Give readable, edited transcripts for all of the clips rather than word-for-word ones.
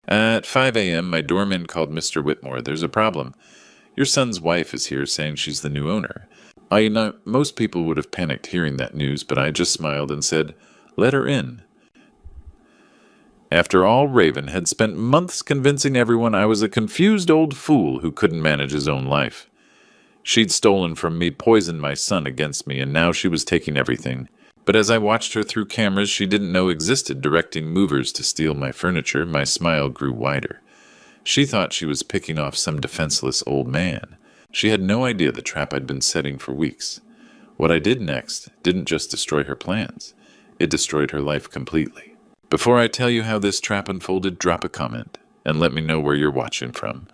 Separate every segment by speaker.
Speaker 1: At 5 a.m., my doorman called Mr. Whitmore. There's a problem. Your son's wife is here saying she's the new owner. I know most people would have panicked hearing that news, but I just smiled and said, let her in. After all, Raven had spent months convincing everyone I was a confused old fool who couldn't manage his own life. She'd stolen from me, poisoned my son against me, and now she was taking everything. But as I watched her through cameras she didn't know existed, directing movers to steal my furniture, my smile grew wider. She thought she was picking off some defenseless old man. She had no idea the trap I'd been setting for weeks. What I did next didn't just destroy her plans. It destroyed her life completely. Before I tell you how this trap unfolded, drop a comment and let me know where you're watching from,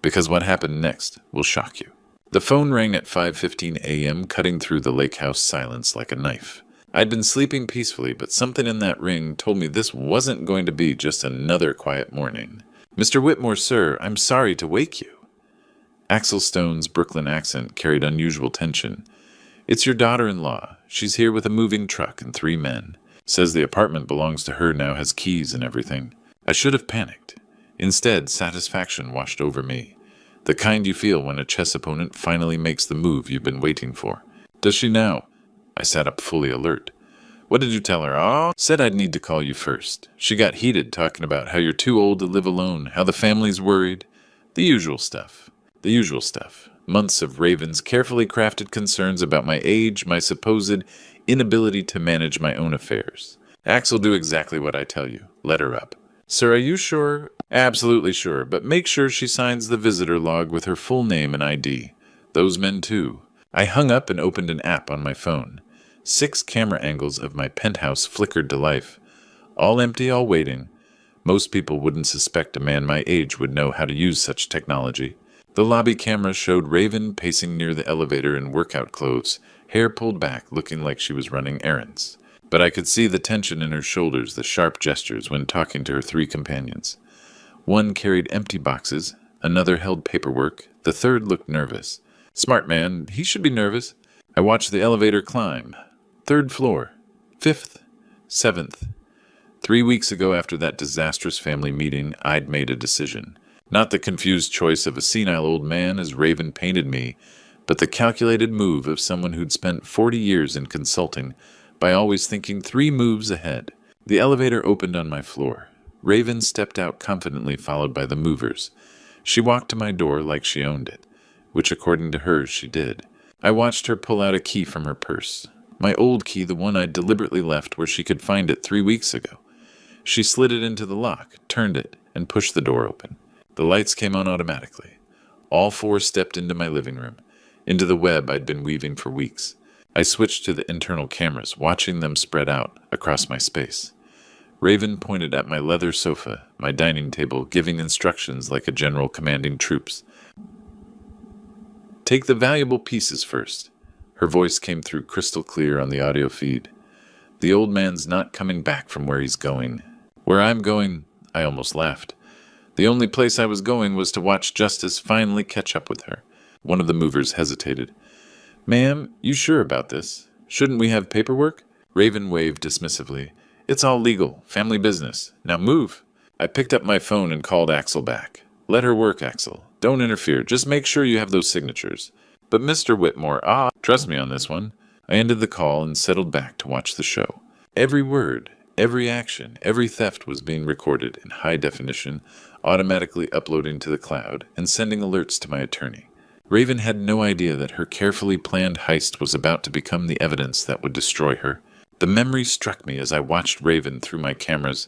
Speaker 1: because what happened next will shock you. The phone rang at 5:15 a.m., cutting through the lake house silence like a knife. I'd been sleeping peacefully, but something in that ring told me this wasn't going to be just another quiet morning. Mr. Whitmore, sir, I'm sorry to wake you. Axel Stone's Brooklyn accent carried unusual tension. It's your daughter-in-law. She's here with a moving truck and 3 men. Says the apartment belongs to her now, has keys and everything. I should have panicked. Instead, satisfaction washed over me. The kind you feel when a chess opponent finally makes the move you've been waiting for. Does she now? I sat up fully alert. What did you tell her? Oh, said I'd need to call you first. She got heated talking about how you're too old to live alone, how the family's worried. The usual stuff. The usual stuff. Months of Raven's carefully crafted concerns about my age, my supposed inability to manage my own affairs. Axel, do exactly what I tell you. Let her up. Sir, are you sure? Absolutely sure, but make sure she signs the visitor log with her full name and ID. Those men too. I hung up and opened an app on my phone. 6 camera angles of my penthouse flickered to life. All empty, all waiting. Most people wouldn't suspect a man my age would know how to use such technology. The lobby camera showed Raven pacing near the elevator in workout clothes, hair pulled back, looking like she was running errands. But I could see the tension in her shoulders, the sharp gestures when talking to her 3 companions. One carried empty boxes, another held paperwork, the third looked nervous. Smart man, he should be nervous. I watched the elevator climb. 3rd floor, 5th, 7th. 3 weeks ago, after that disastrous family meeting, I'd made a decision. Not the confused choice of a senile old man as Raven painted me, but the calculated move of someone who'd spent 40 years in consulting by always thinking 3 moves ahead. The elevator opened on my floor. Raven stepped out confidently, followed by the movers. She walked to my door like she owned it, which according to her she did. I watched her pull out a key from her purse. My old key, the one I'd deliberately left where she could find it 3 weeks ago. She slid it into the lock, turned it, and pushed the door open. The lights came on automatically. All 4 stepped into my living room, into the web I'd been weaving for weeks. I switched to the internal cameras, watching them spread out across my space. Raven pointed at my leather sofa, my dining table, giving instructions like a general commanding troops. Take the valuable pieces first. Her voice came through crystal clear on the audio feed. The old man's not coming back from where he's going. Where I'm going, I almost laughed. The only place I was going was to watch Justice finally catch up with her. One of the movers hesitated. Ma'am, you sure about this? Shouldn't we have paperwork? Raven waved dismissively. It's all legal, family business. Now move. I picked up my phone and called Axel back. Let her work, Axel. Don't interfere. Just make sure you have those signatures. But Mr. Whitmore, trust me on this one. I ended the call and settled back to watch the show. Every word, every action, every theft was being recorded in high definition, automatically uploading to the cloud and sending alerts to my attorney. Raven had no idea that her carefully planned heist was about to become the evidence that would destroy her. The memory struck me as I watched Raven through my cameras.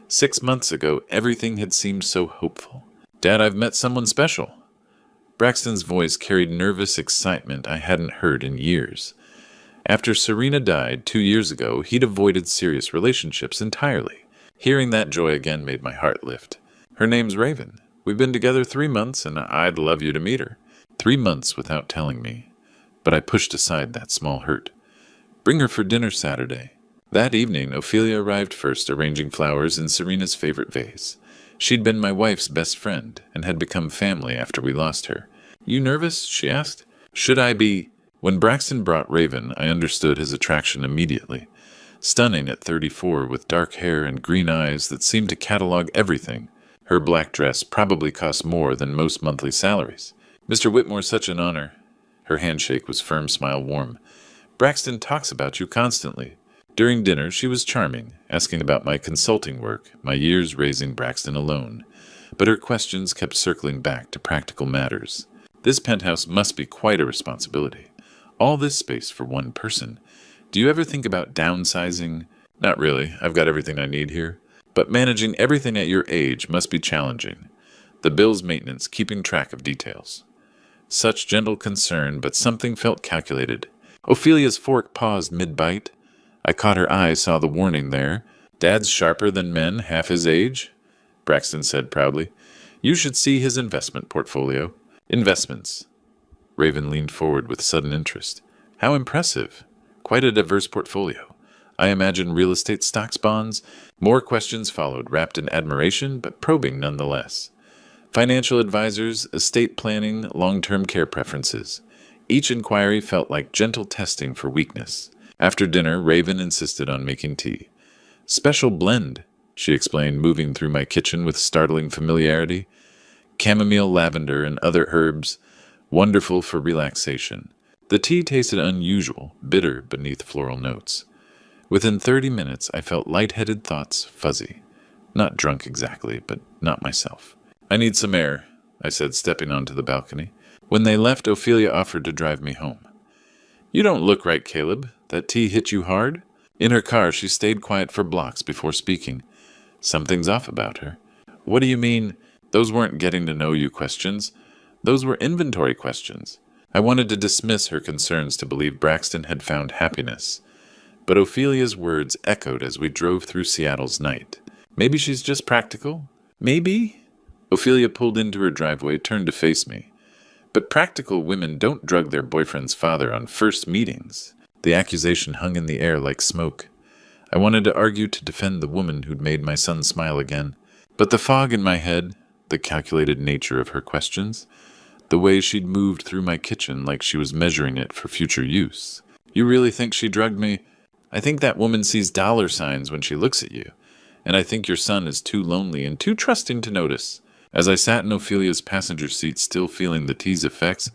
Speaker 1: 6 months ago, everything had seemed so hopeful. Dad, I've met someone special. Braxton's voice carried nervous excitement I hadn't heard in years. After Serena died 2 years ago, he'd avoided serious relationships entirely. Hearing that joy again made my heart lift. Her name's Raven. We've been together 3 months, and I'd love you to meet her. 3 months without telling me. But I pushed aside that small hurt. Bring her for dinner Saturday. That evening, Ophelia arrived first, arranging flowers in Serena's favorite vase. She'd been my wife's best friend, and had become family after we lost her. You nervous? She asked. Should I be? When Braxton brought Raven, I understood his attraction immediately. Stunning at 34, with dark hair and green eyes that seemed to catalog everything. Her black dress probably cost more than most monthly salaries. Mr. Whitmore, such an honor. Her handshake was firm, smile warm. Braxton talks about you constantly. During dinner, she was charming, asking about my consulting work, my years raising Braxton alone. But her questions kept circling back to practical matters. This penthouse must be quite a responsibility. All this space for one person. Do you ever think about downsizing? Not really. I've got everything I need here. But managing everything at your age must be challenging. The bill's maintenance, keeping track of details. Such gentle concern, but something felt calculated. Ophelia's fork paused mid-bite. I caught her eye, saw the warning there. Dad's sharper than men half his age? Braxton said proudly. You should see his investment portfolio. Investments. Raven leaned forward with sudden interest. How impressive. Quite a diverse portfolio. I imagine real estate, stocks, bonds. More questions followed, wrapped in admiration, but probing nonetheless. Financial advisors, estate planning, long-term care preferences. Each inquiry felt like gentle testing for weakness. After dinner, Raven insisted on making tea. Special blend, she explained, moving through my kitchen with startling familiarity. Chamomile, lavender, and other herbs, wonderful for relaxation. The tea tasted unusual, bitter beneath floral notes. Within 30 minutes, I felt lightheaded thoughts fuzzy. Not drunk exactly, but not myself. I need some air, I said, stepping onto the balcony. When they left, Ophelia offered to drive me home. You don't look right, Caleb. That tea hit you hard? In her car, she stayed quiet for blocks before speaking. Something's off about her. What do you mean? Those weren't getting to know you questions. Those were inventory questions. I wanted to dismiss her concerns to believe Braxton had found happiness. But Ophelia's words echoed as we drove through Seattle's night. Maybe she's just practical? Maybe? Ophelia pulled into her driveway, turned to face me. But practical women don't drug their boyfriend's father on first meetings. The accusation hung in the air like smoke. I wanted to argue to defend the woman who'd made my son smile again. But the fog in my head, the calculated nature of her questions, the way she'd moved through my kitchen like she was measuring it for future use. You really think she drugged me? I think that woman sees dollar signs when she looks at you. And I think your son is too lonely and too trusting to notice. As I sat in Ophelia's passenger seat, still feeling the tea's effects,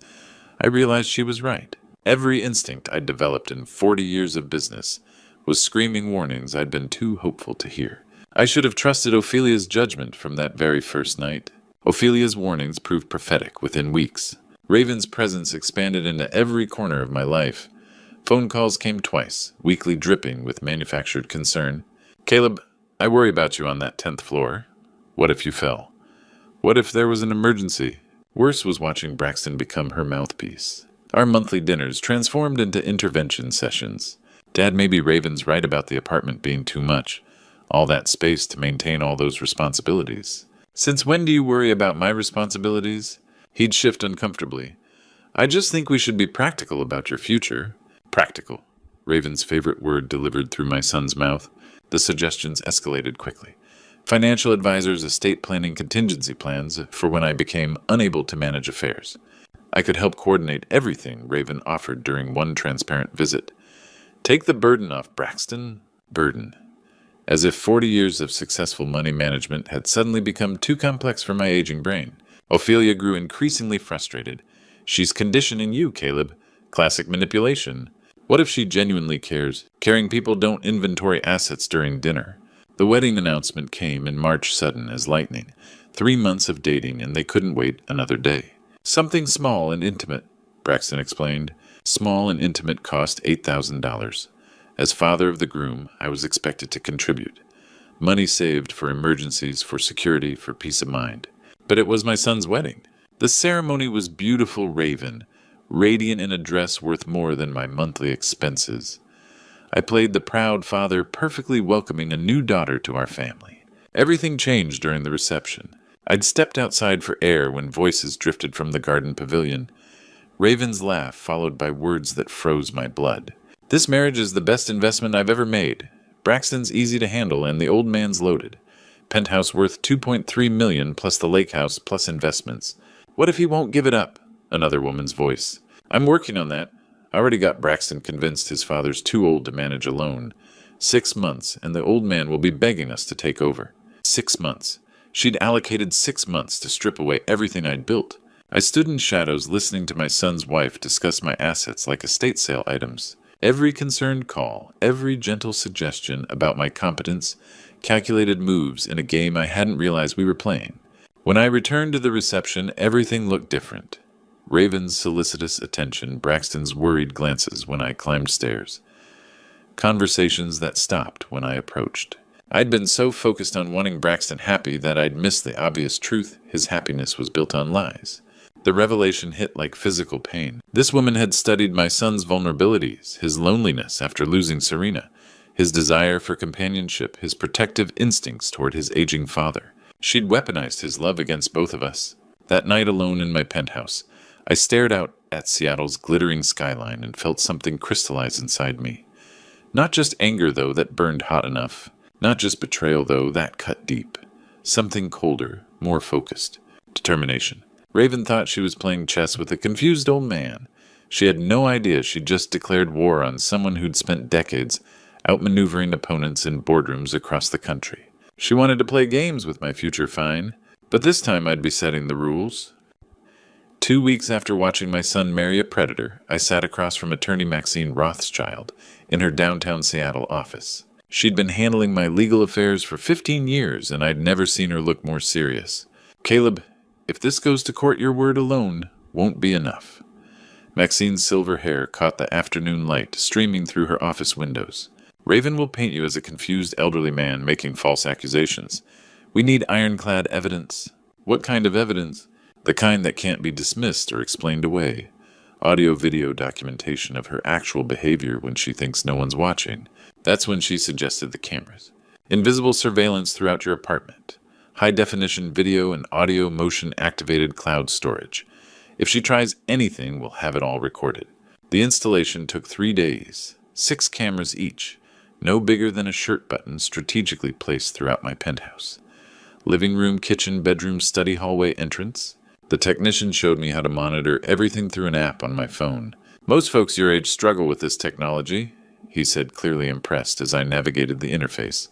Speaker 1: I realized she was right. Every instinct I'd developed in 40 years of business was screaming warnings I'd been too hopeful to hear. I should have trusted Ophelia's judgment from that very first night. Ophelia's warnings proved prophetic within weeks. Raven's presence expanded into every corner of my life. Phone calls came twice, weekly dripping with manufactured concern. Caleb, I worry about you on that 10th floor. What if you fell? What if there was an emergency? Worse was watching Braxton become her mouthpiece. Our monthly dinners transformed into intervention sessions. Dad, maybe Raven's right about the apartment being too much. All that space to maintain all those responsibilities. Since when do you worry about my responsibilities? He'd shift uncomfortably. I just think we should be practical about your future. Practical. Raven's favorite word delivered through my son's mouth. The suggestions escalated quickly. Financial advisors, estate planning, contingency plans for when I became unable to manage affairs. I could help coordinate everything Raven offered during one transparent visit. Take the burden off, Braxton. Burden. As if 40 years of successful money management had suddenly become too complex for my aging brain. Ophelia grew increasingly frustrated. She's conditioning you, Caleb. Classic manipulation. What if she genuinely cares? Caring people don't inventory assets during dinner. The wedding announcement came in March sudden as lightning. 3 months of dating, and they couldn't wait another day. Something small and intimate, Braxton explained. Small and intimate cost $8,000. As father of the groom, I was expected to contribute. Money saved for emergencies, for security, for peace of mind. But it was my son's wedding. The ceremony was beautiful, Raven, radiant in a dress worth more than my monthly expenses. I played the proud father, perfectly welcoming a new daughter to our family. Everything changed during the reception. I'd stepped outside for air when voices drifted from the garden pavilion. Raven's laugh followed by words that froze my blood. This marriage is the best investment I've ever made. Braxton's easy to handle and the old man's loaded. Penthouse worth $2.3 million plus the lake house plus investments. What if he won't give it up? Another woman's voice. I'm working on that. I already got Braxton convinced his father's too old to manage alone. 6 months, and the old man will be begging us to take over. 6 months. She'd allocated 6 months to strip away everything I'd built. I stood in shadows listening to my son's wife discuss my assets like estate sale items. Every concerned call, every gentle suggestion about my competence, calculated moves in a game I hadn't realized we were playing. When I returned to the reception, everything looked different. Raven's solicitous attention, Braxton's worried glances when I climbed stairs. Conversations that stopped when I approached. I'd been so focused on wanting Braxton happy that I'd missed the obvious truth: his happiness was built on lies. The revelation hit like physical pain. This woman had studied my son's vulnerabilities, his loneliness after losing Serena, his desire for companionship, his protective instincts toward his aging father. She'd weaponized his love against both of us. That night alone in my penthouse, I stared out at Seattle's glittering skyline and felt something crystallize inside me. Not just anger, though, that burned hot enough. Not just betrayal, though, that cut deep. Something colder, more focused. Determination. Raven thought she was playing chess with a confused old man. She had no idea she'd just declared war on someone who'd spent decades outmaneuvering opponents in boardrooms across the country. She wanted to play games with my future fine, but this time I'd be setting the rules. 2 weeks after watching my son marry a predator, I sat across from attorney Maxine Rothschild in her downtown Seattle office. She'd been handling my legal affairs for 15 years, and I'd never seen her look more serious. "Caleb, if this goes to court, your word alone won't be enough." Maxine's silver hair caught the afternoon light streaming through her office windows. "Raven will paint you as a confused elderly man making false accusations. We need ironclad evidence." "What kind of evidence?" "The kind that can't be dismissed or explained away. Audio-video documentation of her actual behavior when she thinks no one's watching." That's when she suggested the cameras. "Invisible surveillance throughout your apartment. High-definition video and audio motion-activated cloud storage. If she tries anything, we'll have it all recorded." The installation took 3 days. 6 cameras each, no bigger than a shirt button, strategically placed throughout my penthouse. Living room, kitchen, bedroom, study, hallway, entrance. The technician showed me how to monitor everything through an app on my phone. "Most folks your age struggle with this technology," he said, clearly impressed as I navigated the interface.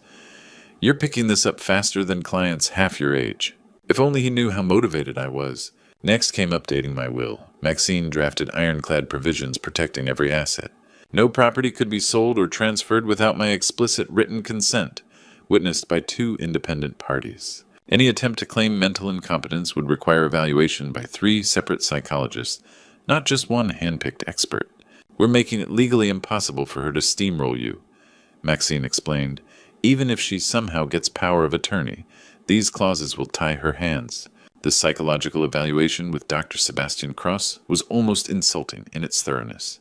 Speaker 1: "You're picking this up faster than clients half your age." If only he knew how motivated I was. Next came updating my will. Maxine drafted ironclad provisions protecting every asset. No property could be sold or transferred without my explicit written consent, witnessed by 2 independent parties. Any attempt to claim mental incompetence would require evaluation by 3 separate psychologists, not just one hand-picked expert. "We're making it legally impossible for her to steamroll you," Maxine explained. "Even if she somehow gets power of attorney, these clauses will tie her hands." The psychological evaluation with Dr. Sebastian Cross was almost insulting in its thoroughness.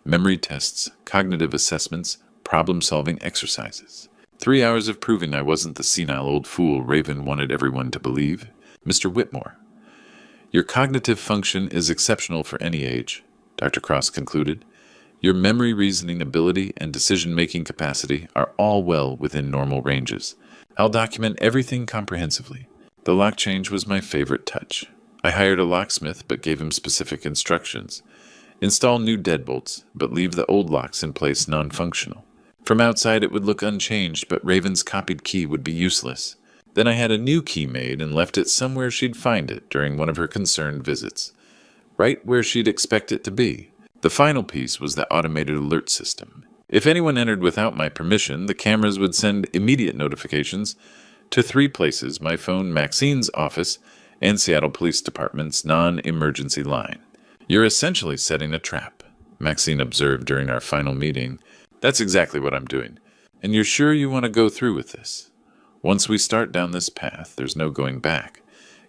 Speaker 1: Memory tests, cognitive assessments, problem-solving exercises. 3 hours of proving I wasn't the senile old fool Raven wanted everyone to believe. "Mr. Whitmore, your cognitive function is exceptional for any age," Dr. Cross concluded. "Your memory, reasoning ability, and decision-making capacity are all well within normal ranges. I'll document everything comprehensively." The lock change was my favorite touch. I hired a locksmith but gave him specific instructions. Install new deadbolts, but leave the old locks in place non-functional. From outside it would look unchanged, but Raven's copied key would be useless. Then I had a new key made and left it somewhere she'd find it during one of her concerned visits. Right where she'd expect it to be. The final piece was the automated alert system. If anyone entered without my permission, the cameras would send immediate notifications to 3 places: my phone, Maxine's office, and Seattle Police Department's non-emergency line. "You're essentially setting a trap," Maxine observed during our final meeting. "That's exactly what I'm doing. And you're sure you want to go through with this? Once we start down this path, there's no going back.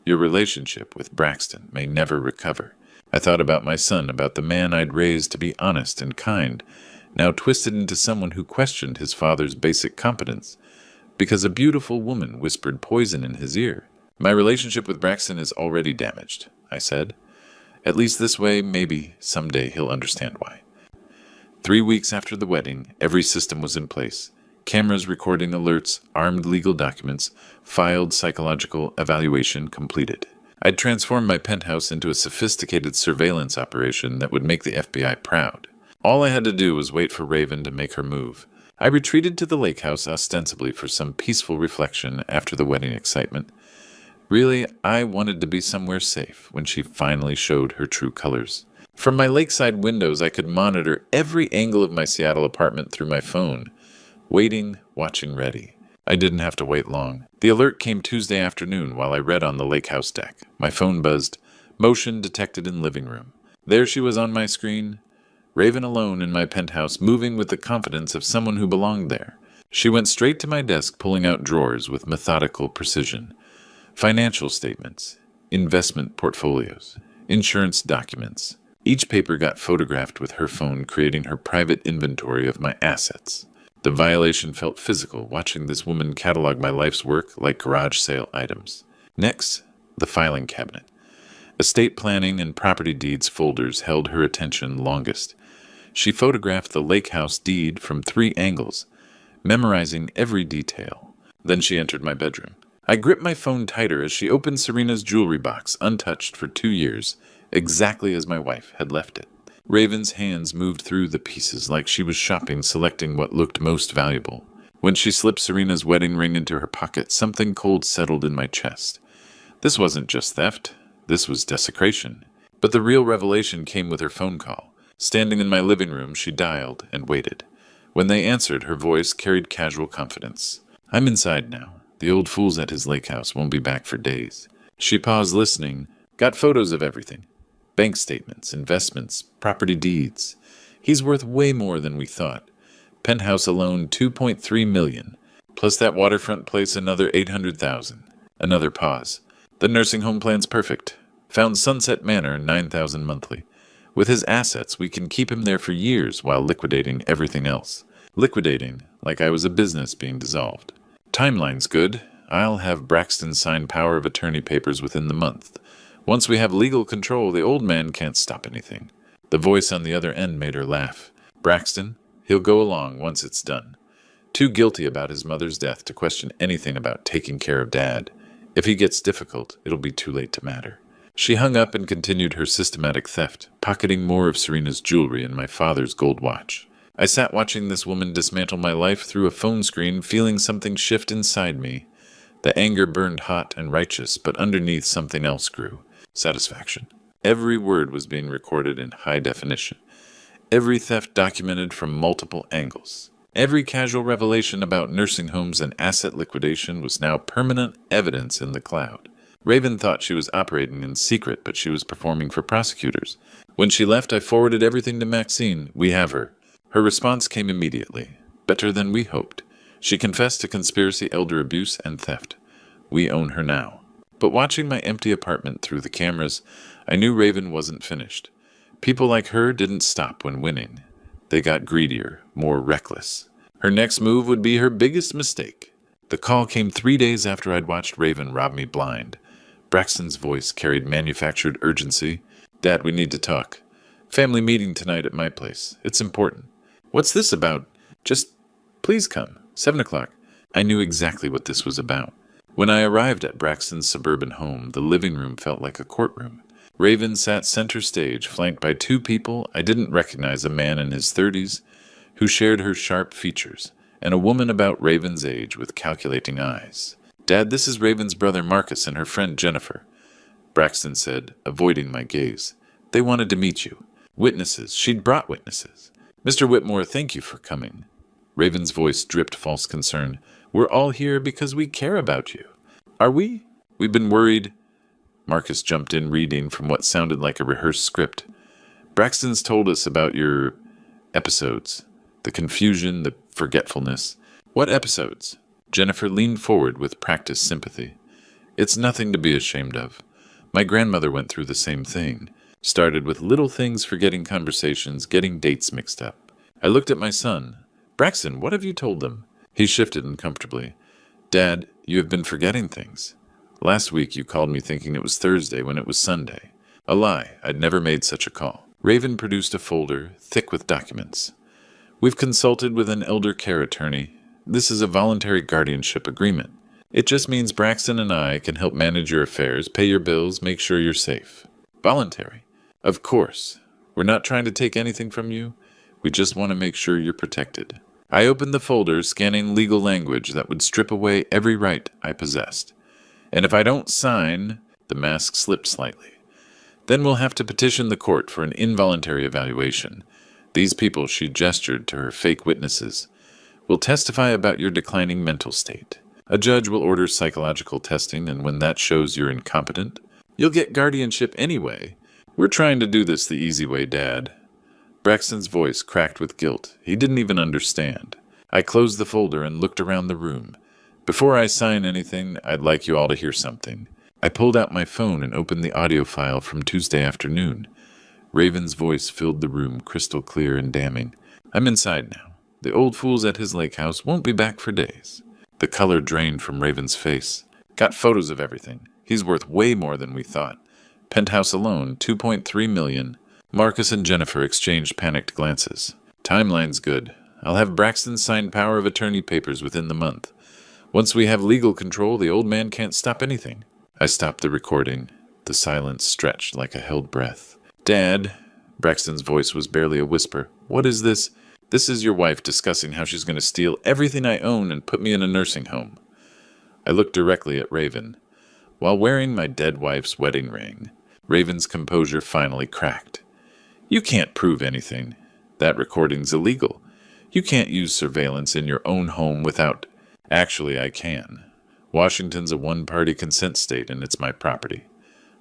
Speaker 1: Your relationship with Braxton may never recover." I thought about my son, about the man I'd raised to be honest and kind, now twisted into someone who questioned his father's basic competence, because a beautiful woman whispered poison in his ear. "My relationship with Braxton is already damaged," I said. "At least this way, maybe someday he'll understand why." 3 weeks after the wedding, every system was in place. Cameras recording alerts, armed legal documents, filed psychological evaluation completed. I'd transformed my penthouse into a sophisticated surveillance operation that would make the FBI proud. All I had to do was wait for Raven to make her move. I retreated to the lake house ostensibly for some peaceful reflection after the wedding excitement. Really, I wanted to be somewhere safe when she finally showed her true colors. From my lakeside windows, I could monitor every angle of my Seattle apartment through my phone. Waiting, watching, ready. I didn't have to wait long. The alert came Tuesday afternoon while I read on the lake house deck. My phone buzzed. Motion detected in living room. There she was on my screen. Raven alone in my penthouse, moving with the confidence of someone who belonged there. She went straight to my desk, pulling out drawers with methodical precision. Financial statements, investment portfolios, insurance documents. Each paper got photographed with her phone, creating her private inventory of my assets. The violation felt physical, watching this woman catalog my life's work like garage sale items. Next, the filing cabinet. Estate planning and property deeds folders held her attention longest. She photographed the lake house deed from 3 angles, memorizing every detail. Then she entered my bedroom. I gripped my phone tighter as she opened Serena's jewelry box, untouched for 2 years, exactly as my wife had left it. Raven's hands moved through the pieces like she was shopping, selecting what looked most valuable. When she slipped Serena's wedding ring into her pocket, something cold settled in my chest. This wasn't just theft. This was desecration. But the real revelation came with her phone call. Standing in my living room, she dialed and waited. When they answered, her voice carried casual confidence. "I'm inside now. The old fool's at his lake house won't be back for days." She paused, listening, got photos of everything. Bank statements, investments, property deeds. He's worth way more than we thought. Penthouse alone, $2.3 million. Plus that waterfront place, another $800,000. Another pause. The nursing home plan's perfect. Found Sunset Manor, $9,000 monthly. With his assets, we can keep him there for years while liquidating everything else. Liquidating, like I was a business being dissolved. Timeline's good. I'll have Braxton sign power of attorney papers within the month. Once we have legal control, the old man can't stop anything. The voice on the other end made her laugh. Braxton, he'll go along once it's done. Too guilty about his mother's death to question anything about taking care of Dad. If he gets difficult, it'll be too late to matter. She hung up and continued her systematic theft, pocketing more of Serena's jewelry and my father's gold watch. I sat watching this woman dismantle my life through a phone screen, feeling something shift inside me. The anger burned hot and righteous, but underneath something else grew. Satisfaction. Every word was being recorded in high definition. Every theft documented from multiple angles. Every casual revelation about nursing homes and asset liquidation was now permanent evidence in the cloud. Raven thought she was operating in secret, but she was performing for prosecutors. When she left, I forwarded everything to Maxine. We have her. Her response came immediately. Better than we hoped. She confessed to conspiracy, elder abuse, and theft. We own her now. But watching my empty apartment through the cameras, I knew Raven wasn't finished. People like her didn't stop when winning. They got greedier, more reckless. Her next move would be her biggest mistake. The call came 3 days after I'd watched Raven rob me blind. Braxton's voice carried manufactured urgency. "Dad, we need to talk. Family meeting tonight at my place. It's important." "What's this about?" "Just, please come. 7 o'clock. I knew exactly what this was about. When I arrived at Braxton's suburban home, the living room felt like a courtroom. Raven sat center stage, flanked by 2 people. I didn't recognize a man in his 30s who shared her sharp features, and a woman about Raven's age with calculating eyes. "Dad, this is Raven's brother Marcus and her friend Jennifer," Braxton said, avoiding my gaze. "They wanted to meet you. Witnesses. She'd brought witnesses. Mr. Whitmore, thank you for coming." Raven's voice dripped false concern. "We're all here because we care about you." "Are we? We've been worried." Marcus jumped in, reading from what sounded like a rehearsed script. "Braxton's told us about your episodes. The confusion, the forgetfulness." "What episodes?" Jennifer leaned forward with practiced sympathy. "It's nothing to be ashamed of. My grandmother went through the same thing. Started with little things, forgetting conversations, getting dates mixed up. I looked at my son. Braxton, what have you told them?" He shifted uncomfortably. "Dad, you have been forgetting things. Last week you called me thinking it was Thursday when it was Sunday. A lie. I'd never made such a call." Raven produced a folder, thick with documents. "We've consulted with an elder care attorney. This is a voluntary guardianship agreement. It just means Braxton and I can help manage your affairs, pay your bills, make sure you're safe." "Voluntary?" "Of course. We're not trying to take anything from you. We just want to make sure you're protected." I opened the folder, scanning legal language that would strip away every right I possessed. And if I don't sign, the mask slipped slightly. Then we'll have to petition the court for an involuntary evaluation. These people, she gestured to her fake witnesses, will testify about your declining mental state. A judge will order psychological testing, and when that shows you're incompetent, you'll get guardianship anyway. We're trying to do this the easy way, Dad. Braxton's voice cracked with guilt. He didn't even understand. I closed the folder and looked around the room. Before I sign anything, I'd like you all to hear something. I pulled out my phone and opened the audio file from Tuesday afternoon. Raven's voice filled the room, crystal clear and damning. I'm inside now. The old fool's at his lake house won't be back for days. The color drained from Raven's face. Got photos of everything. He's worth way more than we thought. Penthouse alone, $2.3 million. Marcus and Jennifer exchanged panicked glances. Timeline's good. I'll have Braxton sign power of attorney papers within the month. Once we have legal control, the old man can't stop anything. I stopped the recording. The silence stretched like a held breath. Dad, Braxton's voice was barely a whisper. What is this? This is your wife discussing how she's going to steal everything I own and put me in a nursing home. I looked directly at Raven. While wearing my dead wife's wedding ring, Raven's composure finally cracked. You can't prove anything. That recording's illegal. You can't use surveillance in your own home without... Actually, I can. Washington's a one-party consent state, and it's my property.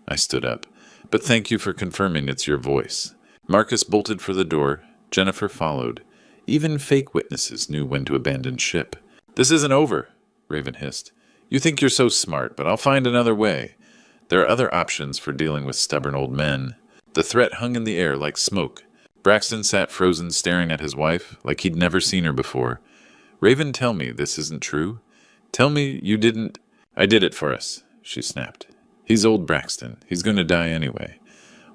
Speaker 1: I stood up. But thank you for confirming it's your voice. Marcus bolted for the door. Jennifer followed. Even fake witnesses knew when to abandon ship. This isn't over, Raven hissed. You think you're so smart, but I'll find another way. There are other options for dealing with stubborn old men. The threat hung in the air like smoke. Braxton sat frozen, staring at his wife, like he'd never seen her before. Raven, tell me this isn't true. Tell me you didn't... I did it for us, she snapped. He's old Braxton. He's going to die anyway.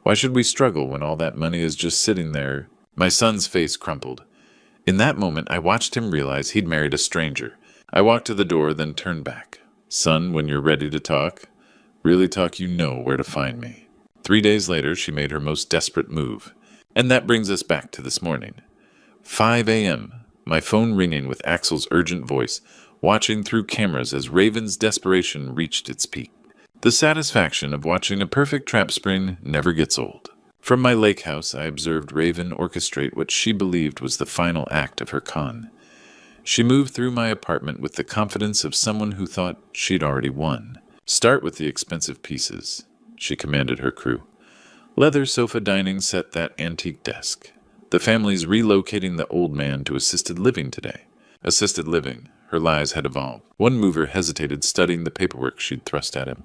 Speaker 1: Why should we struggle when all that money is just sitting there? My son's face crumpled. In that moment, I watched him realize he'd married a stranger. I walked to the door, then turned back. Son, when you're ready to talk, really talk, you know where to find me. 3 days later, she made her most desperate move. And that brings us back to this morning. 5 a.m., my phone ringing with Axel's urgent voice, watching through cameras as Raven's desperation reached its peak. The satisfaction of watching a perfect trap spring never gets old. From my lake house, I observed Raven orchestrate what she believed was the final act of her con. She moved through my apartment with the confidence of someone who thought she'd already won. Start with the expensive pieces, she commanded her crew. Leather sofa dining set that antique desk. The family's relocating the old man to assisted living today. Assisted living. Her lies had evolved. One mover hesitated, studying the paperwork she'd thrust at him.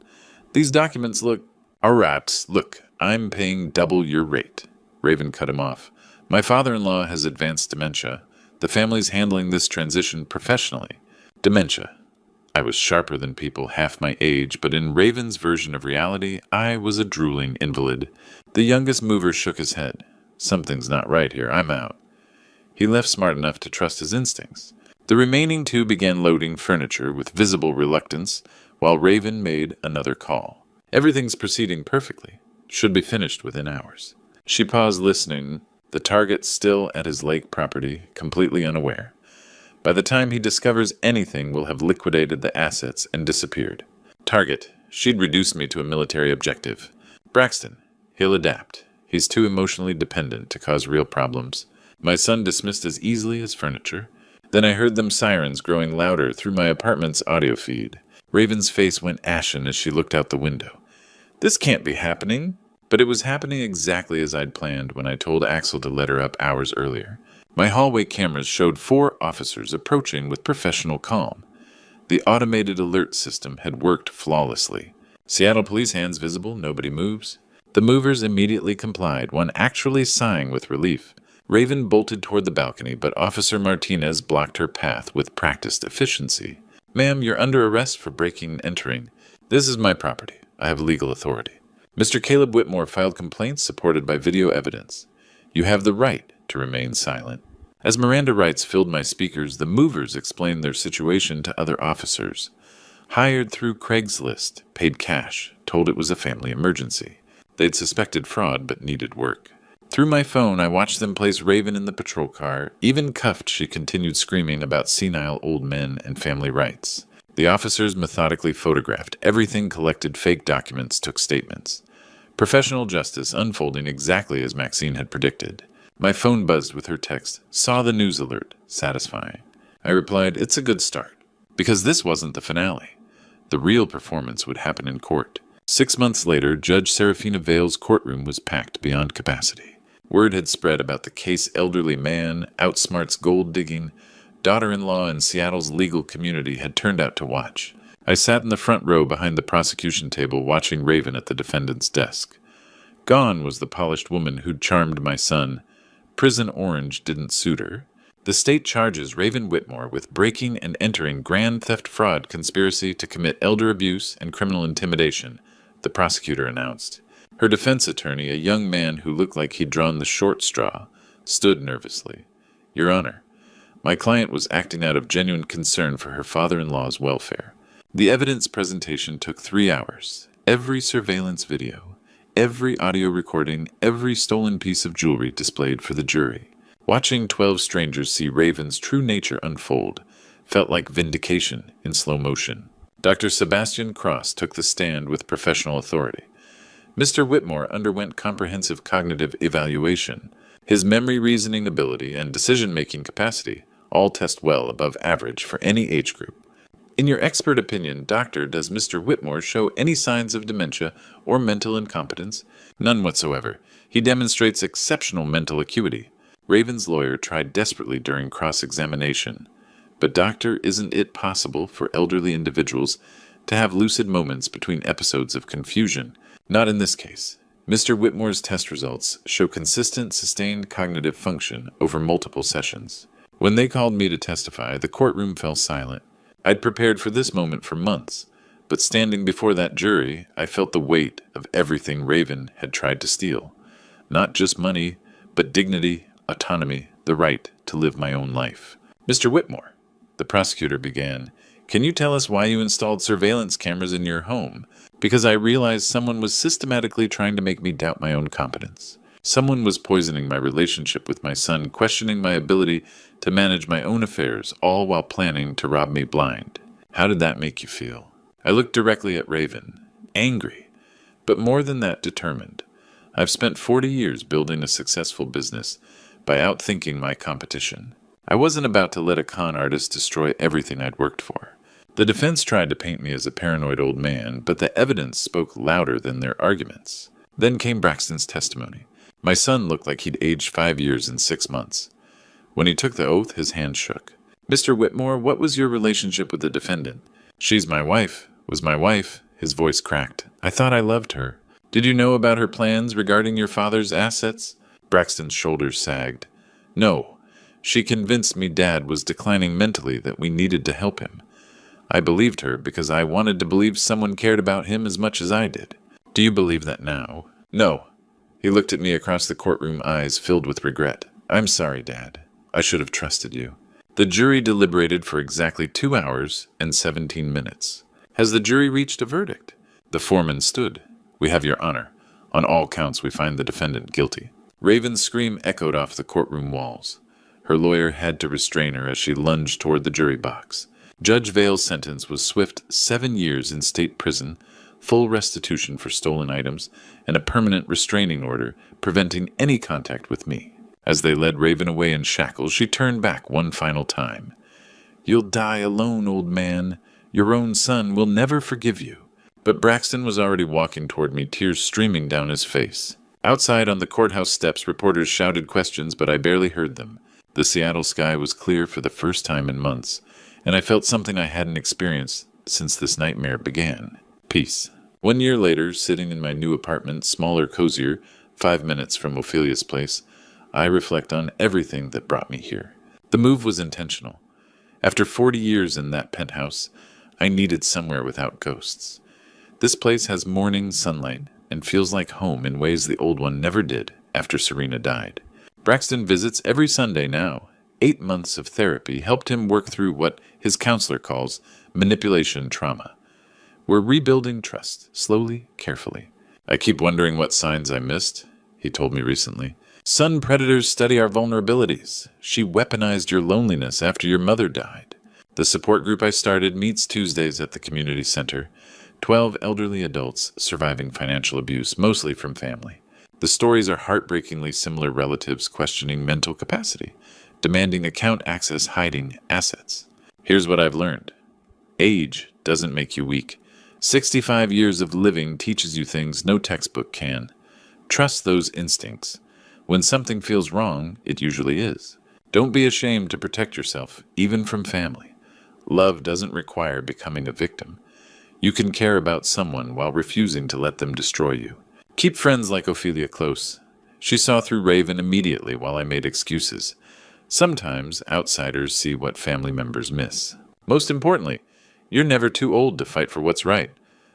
Speaker 1: These documents look... All right, look, I'm paying double your rate. Raven cut him off. My father-in-law has advanced dementia. The family's handling this transition professionally. Dementia. I was sharper than people half my age, but in Raven's version of reality, I was a drooling invalid. The youngest mover shook his head. Something's not right here. I'm out. He left smart enough to trust his instincts. The remaining two began loading furniture with visible reluctance, while Raven made another call. Everything's proceeding perfectly. Should be finished within hours. She paused, listening, the target still at his lake property, completely unaware. By the time he discovers anything, we'll have liquidated the assets and disappeared. Target. She'd reduced me to a military objective. Braxton. He'll adapt. He's too emotionally dependent to cause real problems. My son dismissed as easily as furniture. Then I heard them sirens growing louder through my apartment's audio feed. Raven's face went ashen as she looked out the window. This can't be happening. But it was happening exactly as I'd planned when I told Axel to let her up hours earlier. My hallway cameras showed 4 officers approaching with professional calm. The automated alert system had worked flawlessly. Seattle police hands visible, nobody moves. The movers immediately complied, one actually sighing with relief. Raven bolted toward the balcony, but Officer Martinez blocked her path with practiced efficiency. Ma'am, you're under arrest for breaking and entering. This is my property. I have legal authority. Mr. Caleb Whitmore filed complaints supported by video evidence. You have the right to remain silent. As Miranda rights filled my speakers, the movers explained their situation to other officers. Hired through Craigslist, paid cash, told it was a family emergency. They'd suspected fraud but needed work. Through my phone, I watched them place Raven in the patrol car. Even cuffed, she continued screaming about senile old men and family rights. The officers methodically photographed everything, collected fake documents, took statements. Professional justice unfolding exactly as Maxine had predicted. My phone buzzed with her text, "Saw the news alert. Satisfying." I replied, "It's a good start." Because this wasn't the finale. The real performance would happen in court. 6 months later, Judge Serafina Vale's courtroom was packed beyond capacity. Word had spread about the case elderly man, outsmarts gold digging, daughter-in-law in Seattle's legal community had turned out to watch. I sat in the front row behind the prosecution table watching Raven at the defendant's desk. Gone was the polished woman who'd charmed my son. Prison orange didn't suit her. The state charges Raven Whitmore with breaking and entering grand theft fraud conspiracy to commit elder abuse and criminal intimidation, the prosecutor announced. Her defense attorney, a young man who looked like he'd drawn the short straw, stood nervously. "Your Honor, my client was acting out of genuine concern for her father-in-law's welfare." The evidence presentation took 3 hours. Every surveillance video, every audio recording, every stolen piece of jewelry displayed for the jury. Watching 12 strangers see Raven's true nature unfold felt like vindication in slow motion. Dr. Sebastian Cross took the stand with professional authority. Mr. Whitmore underwent comprehensive cognitive evaluation. His memory, reasoning ability, and decision-making capacity all test well above average for any age group. In your expert opinion, Doctor, does Mr. Whitmore show any signs of dementia or mental incompetence? None whatsoever. He demonstrates exceptional mental acuity. Raven's lawyer tried desperately during cross-examination. But doctor, isn't it possible for elderly individuals to have lucid moments between episodes of confusion? Not in this case. Mr. Whitmore's test results show consistent, sustained cognitive function over multiple sessions. When they called me to testify, the courtroom fell silent. I'd prepared for this moment for months, but standing before that jury, I felt the weight of everything Raven had tried to steal. Not just money, but dignity, autonomy, the right to live my own life. "Mr. Whitmore," the prosecutor began, "can you tell us why you installed surveillance cameras in your home?" Because I realized someone was systematically trying to make me doubt my own competence. Someone was poisoning my relationship with my son, questioning my ability to manage my own affairs, all while planning to rob me blind. How did that make you feel? I looked directly at Raven, angry, but more than that, determined. I've spent 40 years building a successful business by outthinking my competition. I wasn't about to let a con artist destroy everything I'd worked for. The defense tried to paint me as a paranoid old man, but the evidence spoke louder than their arguments. Then came Braxton's testimony. My son looked like he'd aged 5 years and 6 months. When he took the oath, his hand shook. "Mr. Whitmore, what was your relationship with the defendant?" "She's my wife. Was my wife." His voice cracked. "I thought I loved her." "Did you know about her plans regarding your father's assets?" Braxton's shoulders sagged. "No. She convinced me Dad was declining mentally, that we needed to help him. I believed her because I wanted to believe someone cared about him as much as I did." "Do you believe that now?" "No." He looked at me across the courtroom, eyes filled with regret. "I'm sorry, Dad. I should have trusted you." The jury deliberated for exactly 2 hours and 17 minutes. "Has the jury reached a verdict?" The foreman stood. "We have your honor. On all counts, we find the defendant guilty." Raven's scream echoed off the courtroom walls. Her lawyer had to restrain her as she lunged toward the jury box. Judge Vale's sentence was swift: 7 years in state prison, full restitution for stolen items, and a permanent restraining order preventing any contact with me. As they led Raven away in shackles, she turned back one final time. "You'll die alone, old man. Your own son will never forgive you." But Braxton was already walking toward me, tears streaming down his face. Outside on the courthouse steps, reporters shouted questions, but I barely heard them. The Seattle sky was clear for the first time in months, and I felt something I hadn't experienced since this nightmare began. Peace. 1 year later, sitting in my new apartment, smaller, cozier, 5 minutes from Ophelia's place, I reflect on everything that brought me here. The move was intentional. After 40 years in that penthouse, I needed somewhere without ghosts. This place has morning sunlight and feels like home in ways the old one never did after Serena died. Braxton visits every Sunday now. 8 months of therapy helped him work through what his counselor calls manipulation trauma. We're rebuilding trust, slowly, carefully. "I keep wondering what signs I missed," he told me recently. "Sun predators study our vulnerabilities. She weaponized your loneliness after your mother died. The support group I started meets Tuesdays at the community center. 12 elderly adults surviving financial abuse, mostly from family. The stories are heartbreakingly similar relatives questioning mental capacity, demanding account access, hiding assets. Here's what I've learned. Age doesn't make you weak. 65 years of living teaches you things no textbook can. Trust those instincts. When something feels wrong, it usually is. Don't be ashamed to protect yourself, even from family. Love doesn't require becoming a victim. You can care about someone while refusing to let them destroy you. Keep friends like Ophelia close. She saw through Raven immediately while I made excuses. Sometimes outsiders see what family members miss. Most importantly, you're never too old to fight for what's right.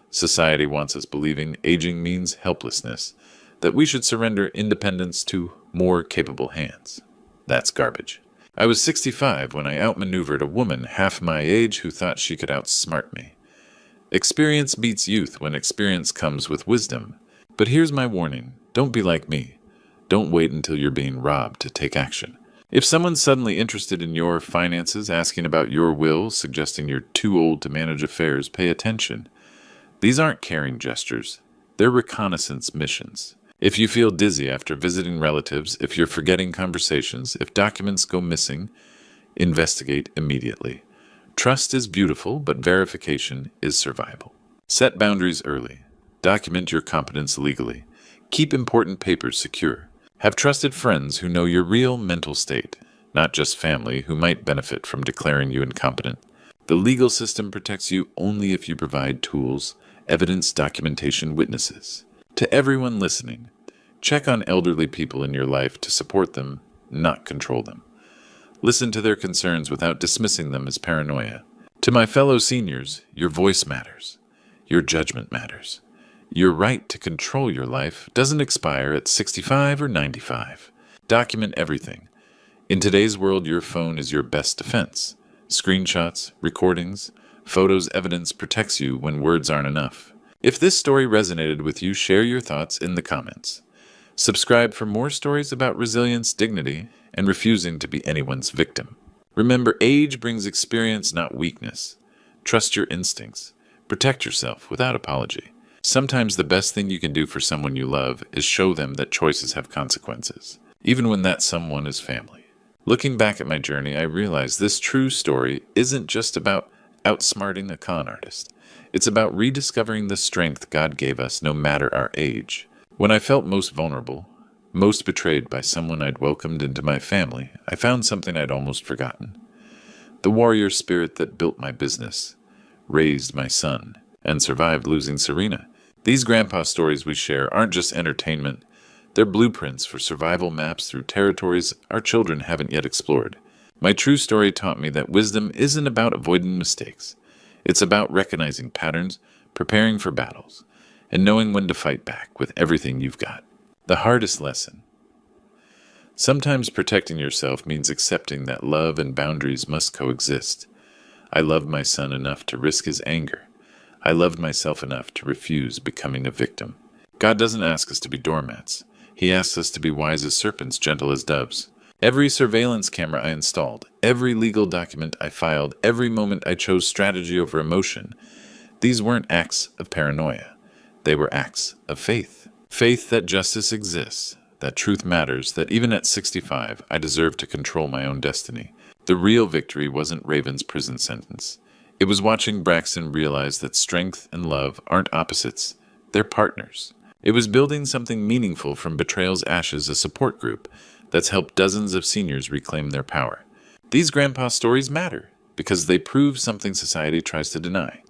Speaker 1: Society wants us believing aging means helplessness, that we should surrender independence to more capable hands. That's garbage. I was 65 when I outmaneuvered a woman half my age who thought she could outsmart me. Experience beats youth when experience comes with wisdom. But here's my warning. Don't be like me. Don't wait until you're being robbed to take action. If someone's suddenly interested in your finances, asking about your will, suggesting you're too old to manage affairs, pay attention. These aren't caring gestures. They're reconnaissance missions. If you feel dizzy after visiting relatives, if you're forgetting conversations, if documents go missing, investigate immediately. Trust is beautiful, but verification is survival. Set boundaries early. Document your competence legally. Keep important papers secure. Have trusted friends who know your real mental state, not just family who might benefit from declaring you incompetent. The legal system protects you only if you provide tools, evidence, documentation, witnesses. To everyone listening, check on elderly people in your life to support them, not control them. Listen to their concerns without dismissing them as paranoia. To my fellow seniors, your voice matters. Your judgment matters. Your right to control your life doesn't expire at 65 or 95. Document everything. In today's world, your phone is your best defense. Screenshots, recordings, photos, evidence protects you when words aren't enough. If this story resonated with you, share your thoughts in the comments. Subscribe for more stories about resilience, dignity, and refusing to be anyone's victim. Remember, age brings experience, not weakness. Trust your instincts. Protect yourself without apology. Sometimes the best thing you can do for someone you love is show them that choices have consequences, even when that someone is family. Looking back at my journey, I realized this true story isn't just about outsmarting a con artist. It's about rediscovering the strength God gave us no matter our age. When I felt most vulnerable, most betrayed by someone I'd welcomed into my family, I found something I'd almost forgotten. The warrior spirit that built my business, raised my son, and survived losing Serena. These grandpa stories we share aren't just entertainment. They're blueprints for survival maps through territories our children haven't yet explored. My true story taught me that wisdom isn't about avoiding mistakes. It's about recognizing patterns, preparing for battles, and knowing when to fight back with everything you've got. The hardest lesson. Sometimes protecting yourself means accepting that love and boundaries must coexist. I loved my son enough to risk his anger. I loved myself enough to refuse becoming a victim. God doesn't ask us to be doormats. He asks us to be wise as serpents, gentle as doves. Every surveillance camera I installed, every legal document I filed, every moment I chose strategy over emotion, these weren't acts of paranoia. They were acts of faith. Faith that justice exists, that truth matters, that even at 65, I deserve to control my own destiny. The real victory wasn't Raven's prison sentence. It was watching Braxton realize that strength and love aren't opposites, they're partners. It was building something meaningful from Betrayal's Ashes, a support group that's helped dozens of seniors reclaim their power. These grandpa stories matter because they prove something society tries to deny.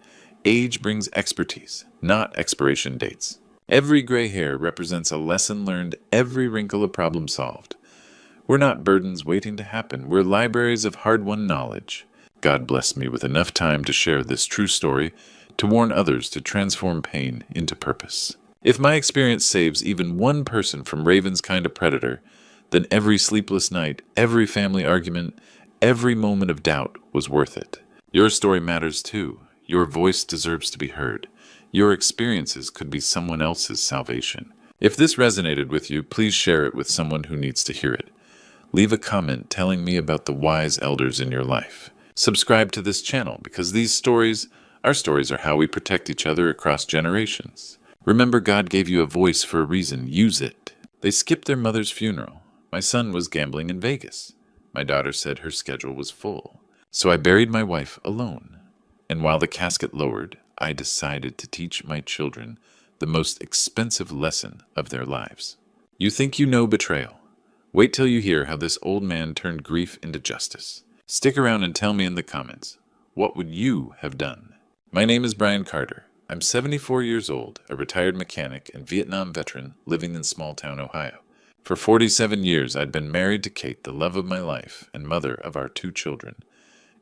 Speaker 1: Age brings expertise, not expiration dates. Every gray hair represents a lesson learned, every wrinkle a problem solved. We're not burdens waiting to happen, we're libraries of hard-won knowledge. God blessed me with enough time to share this true story, to warn others to transform pain into purpose. If my experience saves even one person from Raven's kind of predator, then every sleepless night, every family argument, every moment of doubt was worth it. Your story matters too. Your voice deserves to be heard. Your experiences could be someone else's salvation. If this resonated with you, please share it with someone who needs to hear it. Leave a comment telling me about the wise elders in your life. Subscribe to this channel because our stories are how we protect each other across generations. Remember, God gave you a voice for a reason. Use it. They skipped their mother's funeral. My son was gambling in Vegas. My daughter said her schedule was full. So I buried my wife alone. And while the casket lowered, I decided to teach my children the most expensive lesson of their lives. You think you know betrayal. Wait till you hear how this old man turned grief into justice. Stick around and tell me in the comments, what would you have done? My name is Brian Carter. I'm 74 years old, a retired mechanic and Vietnam veteran living in small-town Ohio. For 47 years, I'd been married to Kate, the love of my life and mother of our 2 children.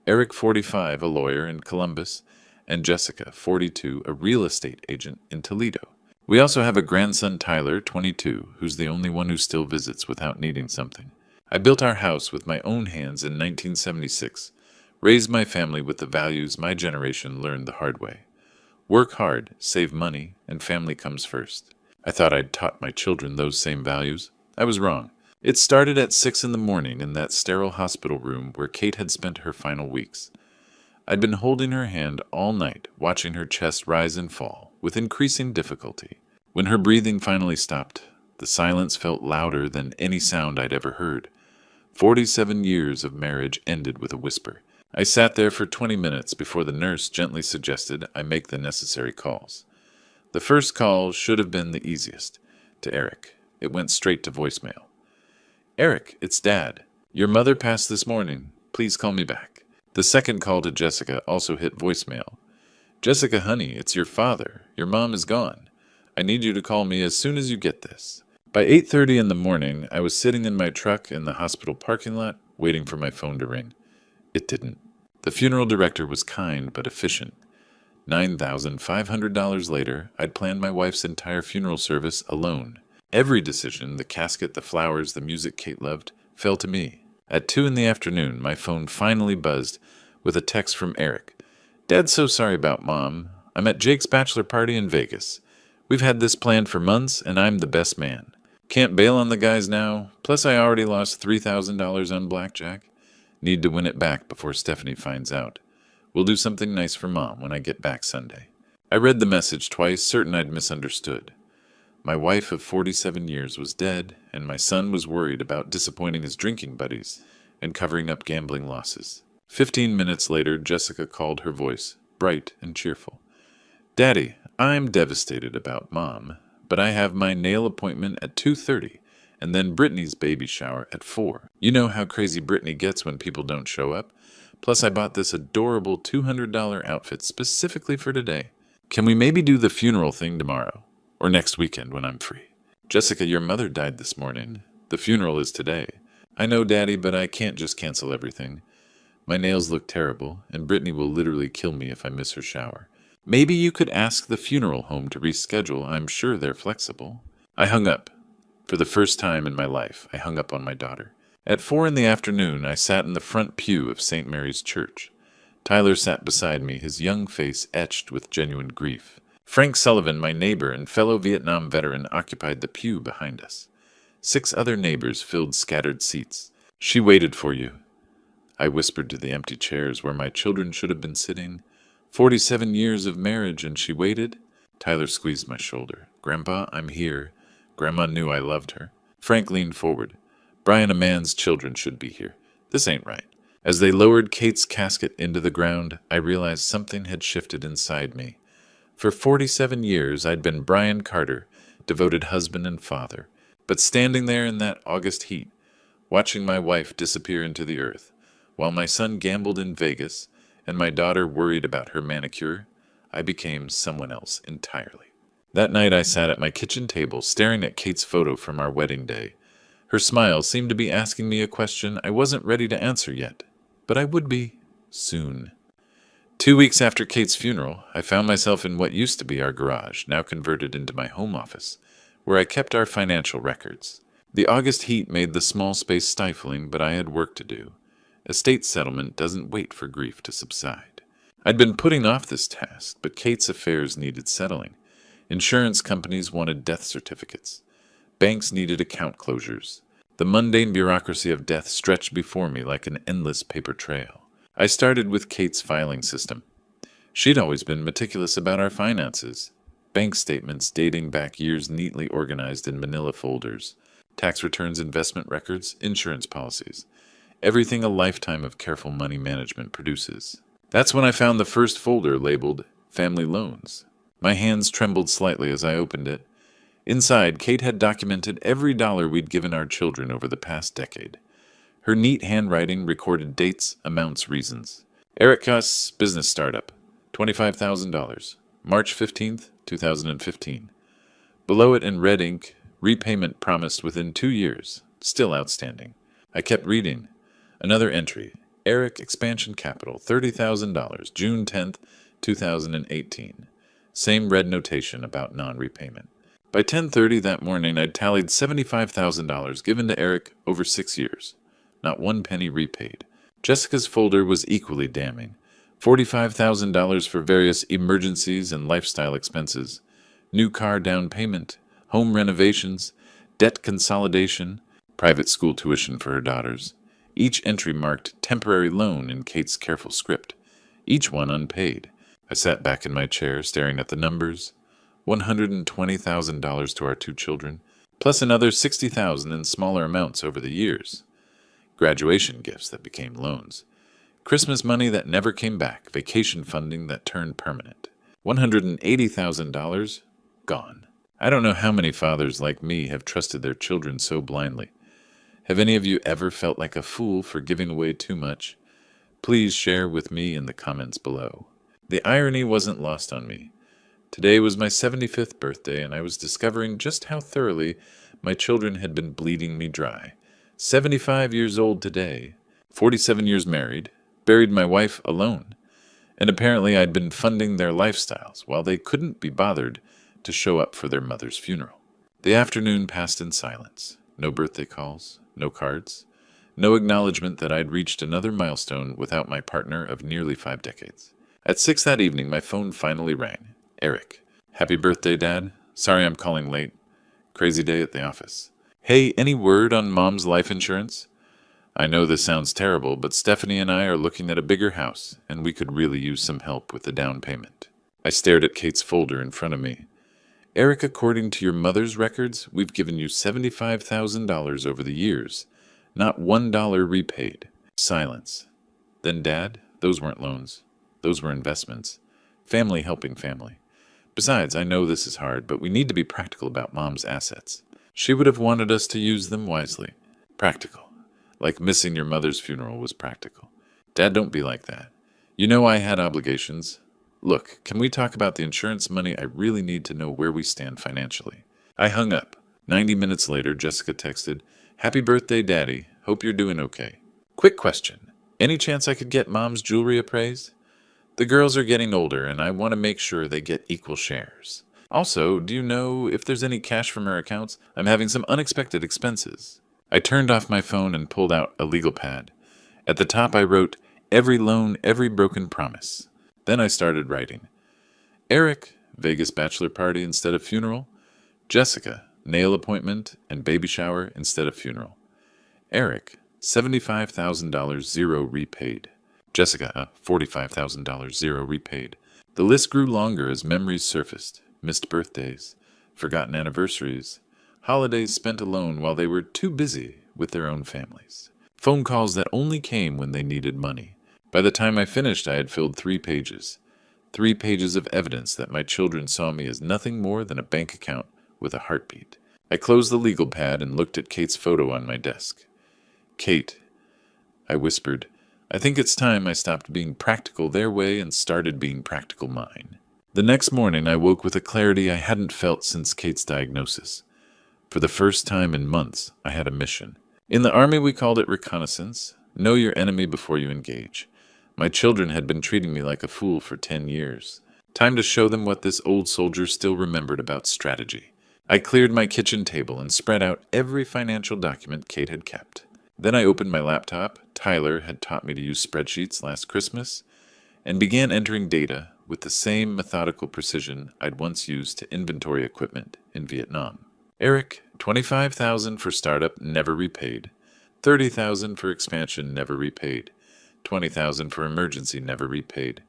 Speaker 1: Eric, 45, a lawyer in Columbus, and Jessica, 42, a real estate agent in Toledo. We also have a grandson, Tyler, 22, who's the only one who still visits without needing something. I built our house with my own hands in 1976, raised my family with the values my generation learned the hard way. Work hard, save money, and family comes first. I thought I'd taught my children those same values. I was wrong. It started at 6 in the morning in that sterile hospital room where Kate had spent her final weeks. I'd been holding her hand all night, watching her chest rise and fall, with increasing difficulty. When her breathing finally stopped, the silence felt louder than any sound I'd ever heard. 47 years of marriage ended with a whisper. I sat there for 20 minutes before the nurse gently suggested I make the necessary calls. The first call should have been the easiest, to Eric. It went straight to voicemail. Eric, it's Dad. Your mother passed this morning. Please call me back. The second call to Jessica also hit voicemail. Jessica, honey, it's your father. Your mom is gone. I need you to call me as soon as you get this. By 8:30 in the morning, I was sitting in my truck in the hospital parking lot, waiting for my phone to ring. It didn't. The funeral director was kind but efficient. $9,500 later, I'd planned my wife's entire funeral service alone. Every decision, the casket, the flowers, the music Kate loved, fell to me. At 2 in the afternoon, my phone finally buzzed with a text from Eric. Dad's so sorry about Mom. I'm at Jake's bachelor party in Vegas. We've had this planned for months, and I'm the best man. Can't bail on the guys now, plus I already lost $3,000 on blackjack. Need to win it back before Stephanie finds out. We'll do something nice for Mom when I get back Sunday. I read the message twice, certain I'd misunderstood. My wife of 47 years was dead, and my son was worried about disappointing his drinking buddies and covering up gambling losses. 15 minutes later, Jessica called, her voice bright and cheerful. Daddy, I'm devastated about Mom, but I have my nail appointment at 2:30 and then Brittany's baby shower at 4. You know how crazy Brittany gets when people don't show up. Plus, I bought this adorable $200 outfit specifically for today. Can we maybe do the funeral thing tomorrow? Or next weekend when I'm free? Jessica, your mother died this morning. The funeral is today. I know, Daddy, but I can't just cancel everything. My nails look terrible, and Brittany will literally kill me if I miss her shower. Maybe you could ask the funeral home to reschedule. I'm sure they're flexible. I hung up. For the first time in my life, I hung up on my daughter. At 4 in the afternoon, I sat in the front pew of St. Mary's Church. Tyler sat beside me, his young face etched with genuine grief. Frank Sullivan, my neighbor and fellow Vietnam veteran, occupied the pew behind us. 6 other neighbors filled scattered seats. She waited for you. I whispered to the empty chairs where my children should have been sitting. 47 years of marriage, and she waited? Tyler squeezed my shoulder. Grandpa, I'm here. Grandma knew I loved her. Frank leaned forward. Brian, a man's children should be here. This ain't right. As they lowered Kate's casket into the ground, I realized something had shifted inside me. For 47 years, I'd been Brian Carter, devoted husband and father. But standing there in that August heat, watching my wife disappear into the earth, while my son gambled in Vegas and my daughter worried about her manicure, I became someone else entirely. That night I sat at my kitchen table, staring at Kate's photo from our wedding day. Her smile seemed to be asking me a question I wasn't ready to answer yet, but I would be soon. 2 weeks after Kate's funeral, I found myself in what used to be our garage, now converted into my home office, where I kept our financial records. The August heat made the small space stifling, but I had work to do. Estate settlement doesn't wait for grief to subside. I'd been putting off this task, but Kate's affairs needed settling. Insurance companies wanted death certificates. Banks needed account closures. The mundane bureaucracy of death stretched before me like an endless paper trail. I started with Kate's filing system. She'd always been meticulous about our finances. Bank statements dating back years neatly organized in manila folders, tax returns, investment records, insurance policies. Everything a lifetime of careful money management produces. That's when I found the first folder labeled Family Loans. My hands trembled slightly as I opened it. Inside, Kate had documented every dollar we'd given our children over the past decade. Her neat handwriting recorded dates, amounts, reasons. Eric Cuss, business startup, $25,000, March 15th, 2015. Below it in red ink, repayment promised within 2 years, still outstanding. I kept reading. Another entry, Eric Expansion Capital, $30,000, June 10th, 2018. Same red notation about non-repayment. By 10:30 that morning, I'd tallied $75,000 given to Eric over 6 years. Not one penny repaid. Jessica's folder was equally damning. $45,000 for various emergencies and lifestyle expenses. New car down payment, home renovations, debt consolidation, private school tuition for her daughters. Each entry marked temporary loan in Kate's careful script. Each one unpaid. I sat back in my chair, staring at the numbers. $120,000 to our 2 children, plus another $60,000 in smaller amounts over the years. Graduation gifts that became loans. Christmas money that never came back. Vacation funding that turned permanent. $180,000 gone. I don't know how many fathers like me have trusted their children so blindly. Have any of you ever felt like a fool for giving away too much? Please share with me in the comments below. The irony wasn't lost on me. Today was my 75th birthday, and I was discovering just how thoroughly my children had been bleeding me dry. 75 years old today, 47 years married, buried my wife alone, and apparently I'd been funding their lifestyles while they couldn't be bothered to show up for their mother's funeral. The afternoon passed in silence. No birthday calls, no cards, no acknowledgement that I'd reached another milestone without my partner of nearly 5 decades. At 6 that evening, my phone finally rang. Eric. Happy birthday, Dad. Sorry I'm calling late. Crazy day at the office. Hey, any word on Mom's life insurance? I know this sounds terrible, but Stephanie and I are looking at a bigger house, and we could really use some help with the down payment. I stared at Kate's folder in front of me. Eric, according to your mother's records, we've given you $75,000 over the years. Not $1 repaid. Silence. Then, Dad, those weren't loans. Those were investments. Family helping family. Besides, I know this is hard, but we need to be practical about Mom's assets. She would have wanted us to use them wisely. Practical. Like missing your mother's funeral was practical. Dad, don't be like that. You know I had obligations. Look, can we talk about the insurance money? I really need to know where we stand financially. I hung up. 90 minutes later, Jessica texted, Happy birthday, Daddy. Hope you're doing okay. Quick question. Any chance I could get Mom's jewelry appraised? The girls are getting older, and I want to make sure they get equal shares. Also, do you know if there's any cash from her accounts? I'm having some unexpected expenses. I turned off my phone and pulled out a legal pad. At the top I wrote, Every loan, every broken promise. Then I started writing. Eric, Vegas bachelor party instead of funeral. Jessica, nail appointment and baby shower instead of funeral. Eric, $75,000 zero repaid. Jessica, $45,000 zero repaid. The list grew longer as memories surfaced. Missed birthdays, forgotten anniversaries, holidays spent alone while they were too busy with their own families. Phone calls that only came when they needed money. By the time I finished, I had filled 3 pages. 3 pages of evidence that my children saw me as nothing more than a bank account with a heartbeat. I closed the legal pad and looked at Kate's photo on my desk. Kate, I whispered, I think it's time I stopped being practical their way and started being practical mine. The next morning, I woke with a clarity I hadn't felt since Kate's diagnosis. For the first time in months, I had a mission. In the Army, we called it reconnaissance. Know your enemy before you engage. My children had been treating me like a fool for 10 years. Time to show them what this old soldier still remembered about strategy. I cleared my kitchen table and spread out every financial document Kate had kept. Then I opened my laptop. Tyler had taught me to use spreadsheets last Christmas, and began entering data with the same methodical precision I'd once used to inventory equipment in Vietnam. Eric, $25,000 for startup, never repaid. $30,000 for expansion, never repaid. $20,000 for emergency, never repaid.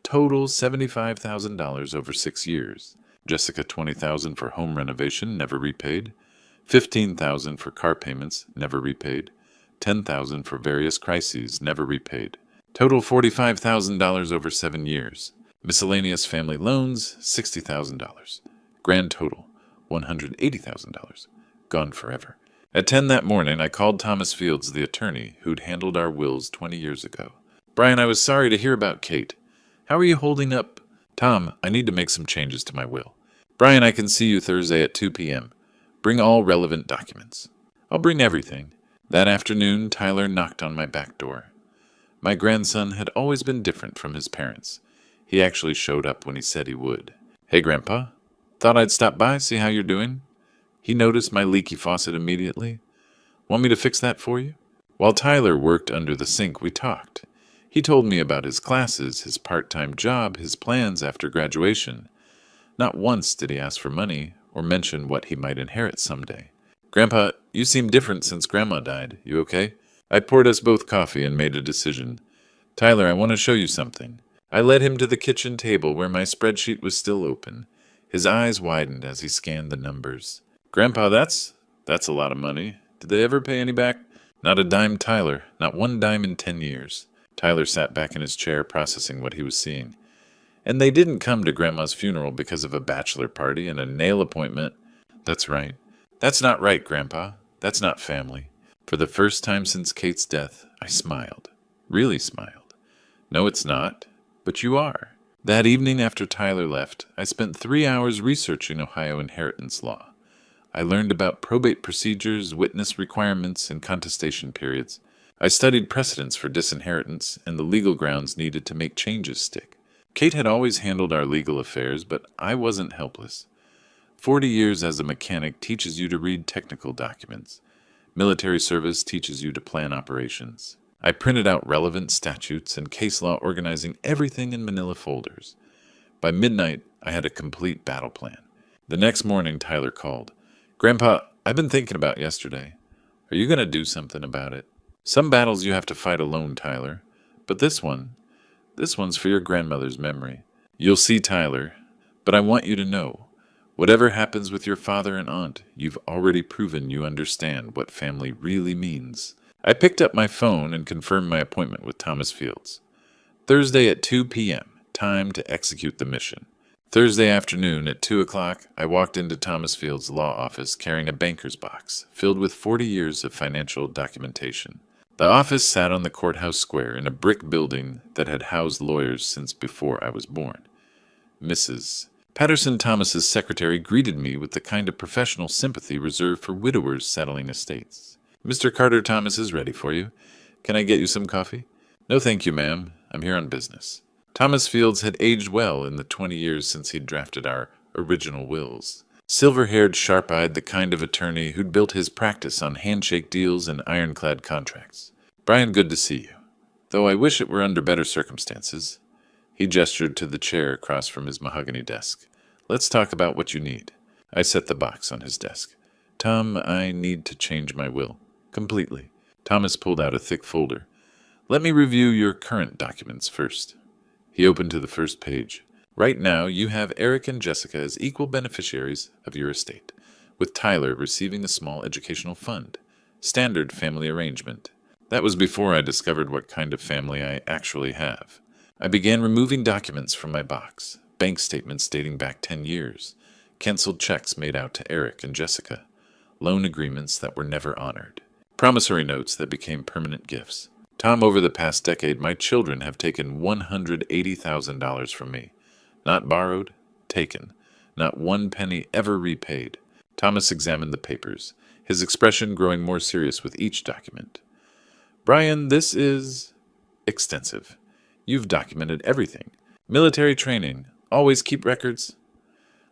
Speaker 1: Total $75,000 over 6 years. Jessica, $20,000 for home renovation, never repaid. $15,000 for car payments, never repaid. $10,000 for various crises, never repaid. Total $45,000 over 7 years. Miscellaneous family loans, $60,000. Grand total, $180,000. Gone forever. At 10 that morning, I called Thomas Fields, the attorney who'd handled our wills 20 years ago. Brian, I was sorry to hear about Kate. How are you holding up? Tom, I need to make some changes to my will. Brian, I can see you Thursday at 2 p.m. Bring all relevant documents. I'll bring everything. That afternoon, Tyler knocked on my back door. My grandson had always been different from his parents. He actually showed up when he said he would. Hey, Grandpa. Thought I'd stop by, see how you're doing. He noticed my leaky faucet immediately. Want me to fix that for you? While Tyler worked under the sink, we talked. He told me about his classes, his part-time job, his plans after graduation. Not once did he ask for money or mention what he might inherit someday. Grandpa, you seem different since Grandma died. You okay? I poured us both coffee and made a decision. Tyler, I want to show you something. I led him to the kitchen table where my spreadsheet was still open. His eyes widened as he scanned the numbers. Grandpa, that's a lot of money. Did they ever pay any back? Not a dime, Tyler. Not one dime in 10 years. Tyler sat back in his chair, processing what he was seeing. And they didn't come to Grandma's funeral because of a bachelor party and a nail appointment. That's right. That's not right, Grandpa. That's not family. For the first time since Kate's death, I smiled. Really smiled. No, it's not. But you are. That evening after Tyler left, I spent 3 hours researching Ohio inheritance law. I learned about probate procedures, witness requirements, and contestation periods. I studied precedents for disinheritance and the legal grounds needed to make changes stick. Kate had always handled our legal affairs, but I wasn't helpless. 40 years as a mechanic teaches you to read technical documents. Military service teaches you to plan operations. I printed out relevant statutes and case law organizing everything in manila folders. By midnight, I had a complete battle plan. The next morning, Tyler called. Grandpa, I've been thinking about yesterday. Are you going to do something about it? Some battles you have to fight alone, Tyler. But this one's for your grandmother's memory. You'll see, Tyler. But I want you to know, whatever happens with your father and aunt, you've already proven you understand what family really means. I picked up my phone and confirmed my appointment with Thomas Fields. Thursday at 2 p.m., time to execute the mission. Thursday afternoon at 2 o'clock, I walked into Thomas Fields' law office carrying a banker's box filled with 40 years of financial documentation. The office sat on the courthouse square in a brick building that had housed lawyers since before I was born. Mrs. Patterson Thomas's secretary greeted me with the kind of professional sympathy reserved for widowers settling estates. Mr. Carter Thomas is ready for you. Can I get you some coffee? No, thank you, ma'am. I'm here on business. Thomas Fields had aged well in the 20 years since he'd drafted our original wills. Silver-haired, sharp-eyed, the kind of attorney who'd built his practice on handshake deals and ironclad contracts. Brian, good to see you. Though I wish it were under better circumstances. He gestured to the chair across from his mahogany desk. Let's talk about what you need. I set the box on his desk. Tom, I need to change my will. Completely. Thomas pulled out a thick folder. Let me review your current documents first. He opened to the first page. Right now, you have Eric and Jessica as equal beneficiaries of your estate, with Tyler receiving a small educational fund. Standard family arrangement. That was before I discovered what kind of family I actually have. I began removing documents from my box, bank statements dating back 10 years, canceled checks made out to Eric and Jessica, loan agreements that were never honored, promissory notes that became permanent gifts. Tom, over the past decade, my children have taken $180,000 from me. Not borrowed, taken. Not one penny ever repaid. Thomas examined the papers, his expression growing more serious with each document. Brian, this is extensive. You've documented everything. Military training. Always keep records.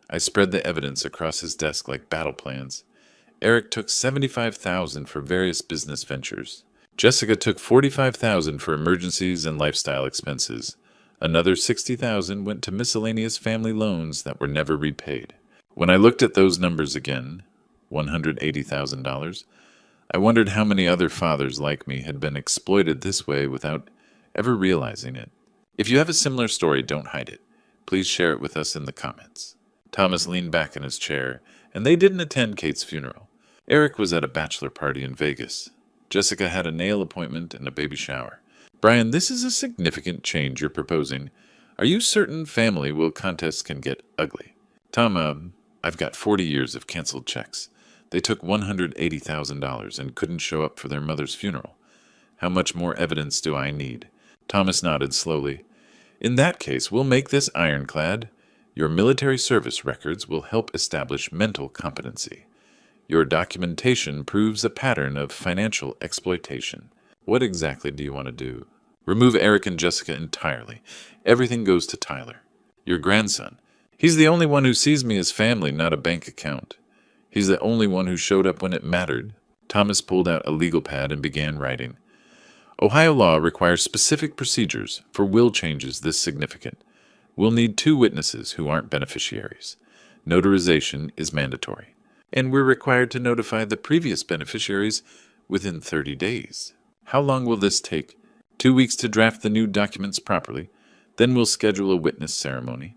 Speaker 1: I spread the evidence across his desk like battle plans. Eric took $75,000 for various business ventures. Jessica took $45,000 for emergencies and lifestyle expenses. Another $60,000 went to miscellaneous family loans that were never repaid. When I looked at those numbers again, $180,000, I wondered how many other fathers like me had been exploited this way without ever realizing it. If you have a similar story, don't hide it. Please share it with us in the comments. Thomas leaned back in his chair, and they didn't attend Kate's funeral. Eric was at a bachelor party in Vegas. Jessica had a nail appointment and a baby shower. Brian, this is a significant change you're proposing. Are you certain family will contests can get ugly? Tom, I've got 40 years of canceled checks. They took $180,000 and couldn't show up for their mother's funeral. How much more evidence do I need? Thomas nodded slowly. In that case, we'll make this ironclad. Your military service records will help establish mental competency. Your documentation proves a pattern of financial exploitation. What exactly do you want to do? Remove Eric and Jessica entirely. Everything goes to Tyler, your grandson. He's the only one who sees me as family, not a bank account. He's the only one who showed up when it mattered. Thomas pulled out a legal pad and began writing. Ohio law requires specific procedures for will changes this significant. We'll need 2 witnesses who aren't beneficiaries. Notarization is mandatory. And we're required to notify the previous beneficiaries within 30 days. How long will this take? 2 weeks to draft the new documents properly. Then we'll schedule a witness ceremony.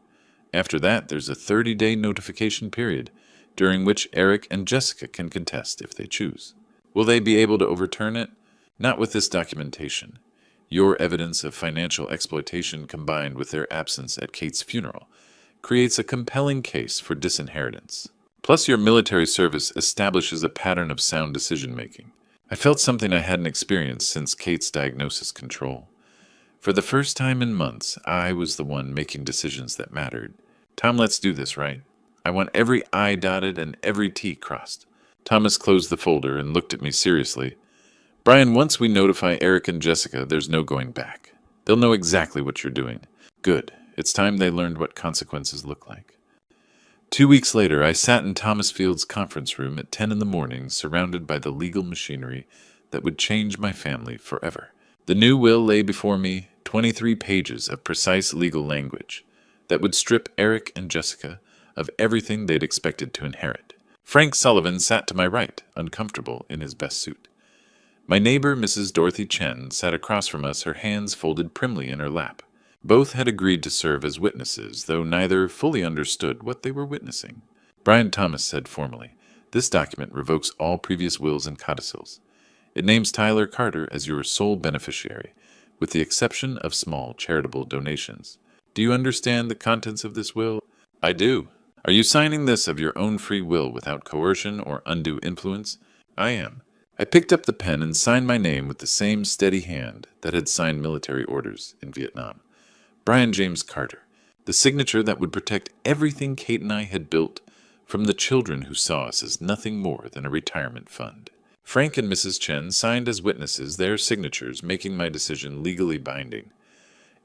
Speaker 1: After that, there's a 30-day notification period, during which Eric and Jessica can contest if they choose. Will they be able to overturn it? Not with this documentation. Your evidence of financial exploitation combined with their absence at Kate's funeral creates a compelling case for disinheritance. Plus, your military service establishes a pattern of sound decision-making. I felt something I hadn't experienced since Kate's diagnosis control. For the first time in months, I was the one making decisions that mattered. Tom, let's do this, right? I want every I dotted and every T crossed. Thomas closed the folder and looked at me seriously. Brian, once we notify Eric and Jessica, there's no going back. They'll know exactly what you're doing. Good. It's time they learned what consequences look like. 2 weeks later, I sat in Thomas Field's conference room at 10 in the morning, surrounded by the legal machinery that would change my family forever. The new will lay before me, 23 pages of precise legal language that would strip Eric and Jessica of everything they'd expected to inherit. Frank Sullivan sat to my right, uncomfortable in his best suit. My neighbor, Mrs. Dorothy Chen, sat across from us, her hands folded primly in her lap. Both had agreed to serve as witnesses, though neither fully understood what they were witnessing. Brian Thomas said formally, "This document revokes all previous wills and codicils. It names Tyler Carter as your sole beneficiary, with the exception of small charitable donations. Do you understand the contents of this will?" "I do." "Are you signing this of your own free will without coercion or undue influence?" "I am." I picked up the pen and signed my name with the same steady hand that had signed military orders in Vietnam. Brian James Carter, the signature that would protect everything Kate and I had built from the children who saw us as nothing more than a retirement fund. Frank and Mrs. Chen signed as witnesses their signatures, making my decision legally binding.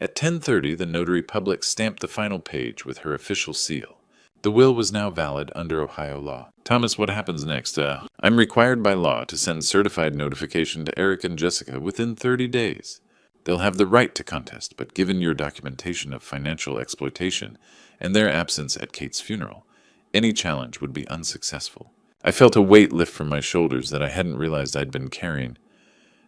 Speaker 1: At 10:30, the notary public stamped the final page with her official seal. The will was now valid under Ohio law. Thomas, what happens next? I'm required by law to send certified notification to Eric and Jessica within 30 days. They'll have the right to contest, but given your documentation of financial exploitation and their absence at Kate's funeral, any challenge would be unsuccessful. I felt a weight lift from my shoulders that I hadn't realized I'd been carrying.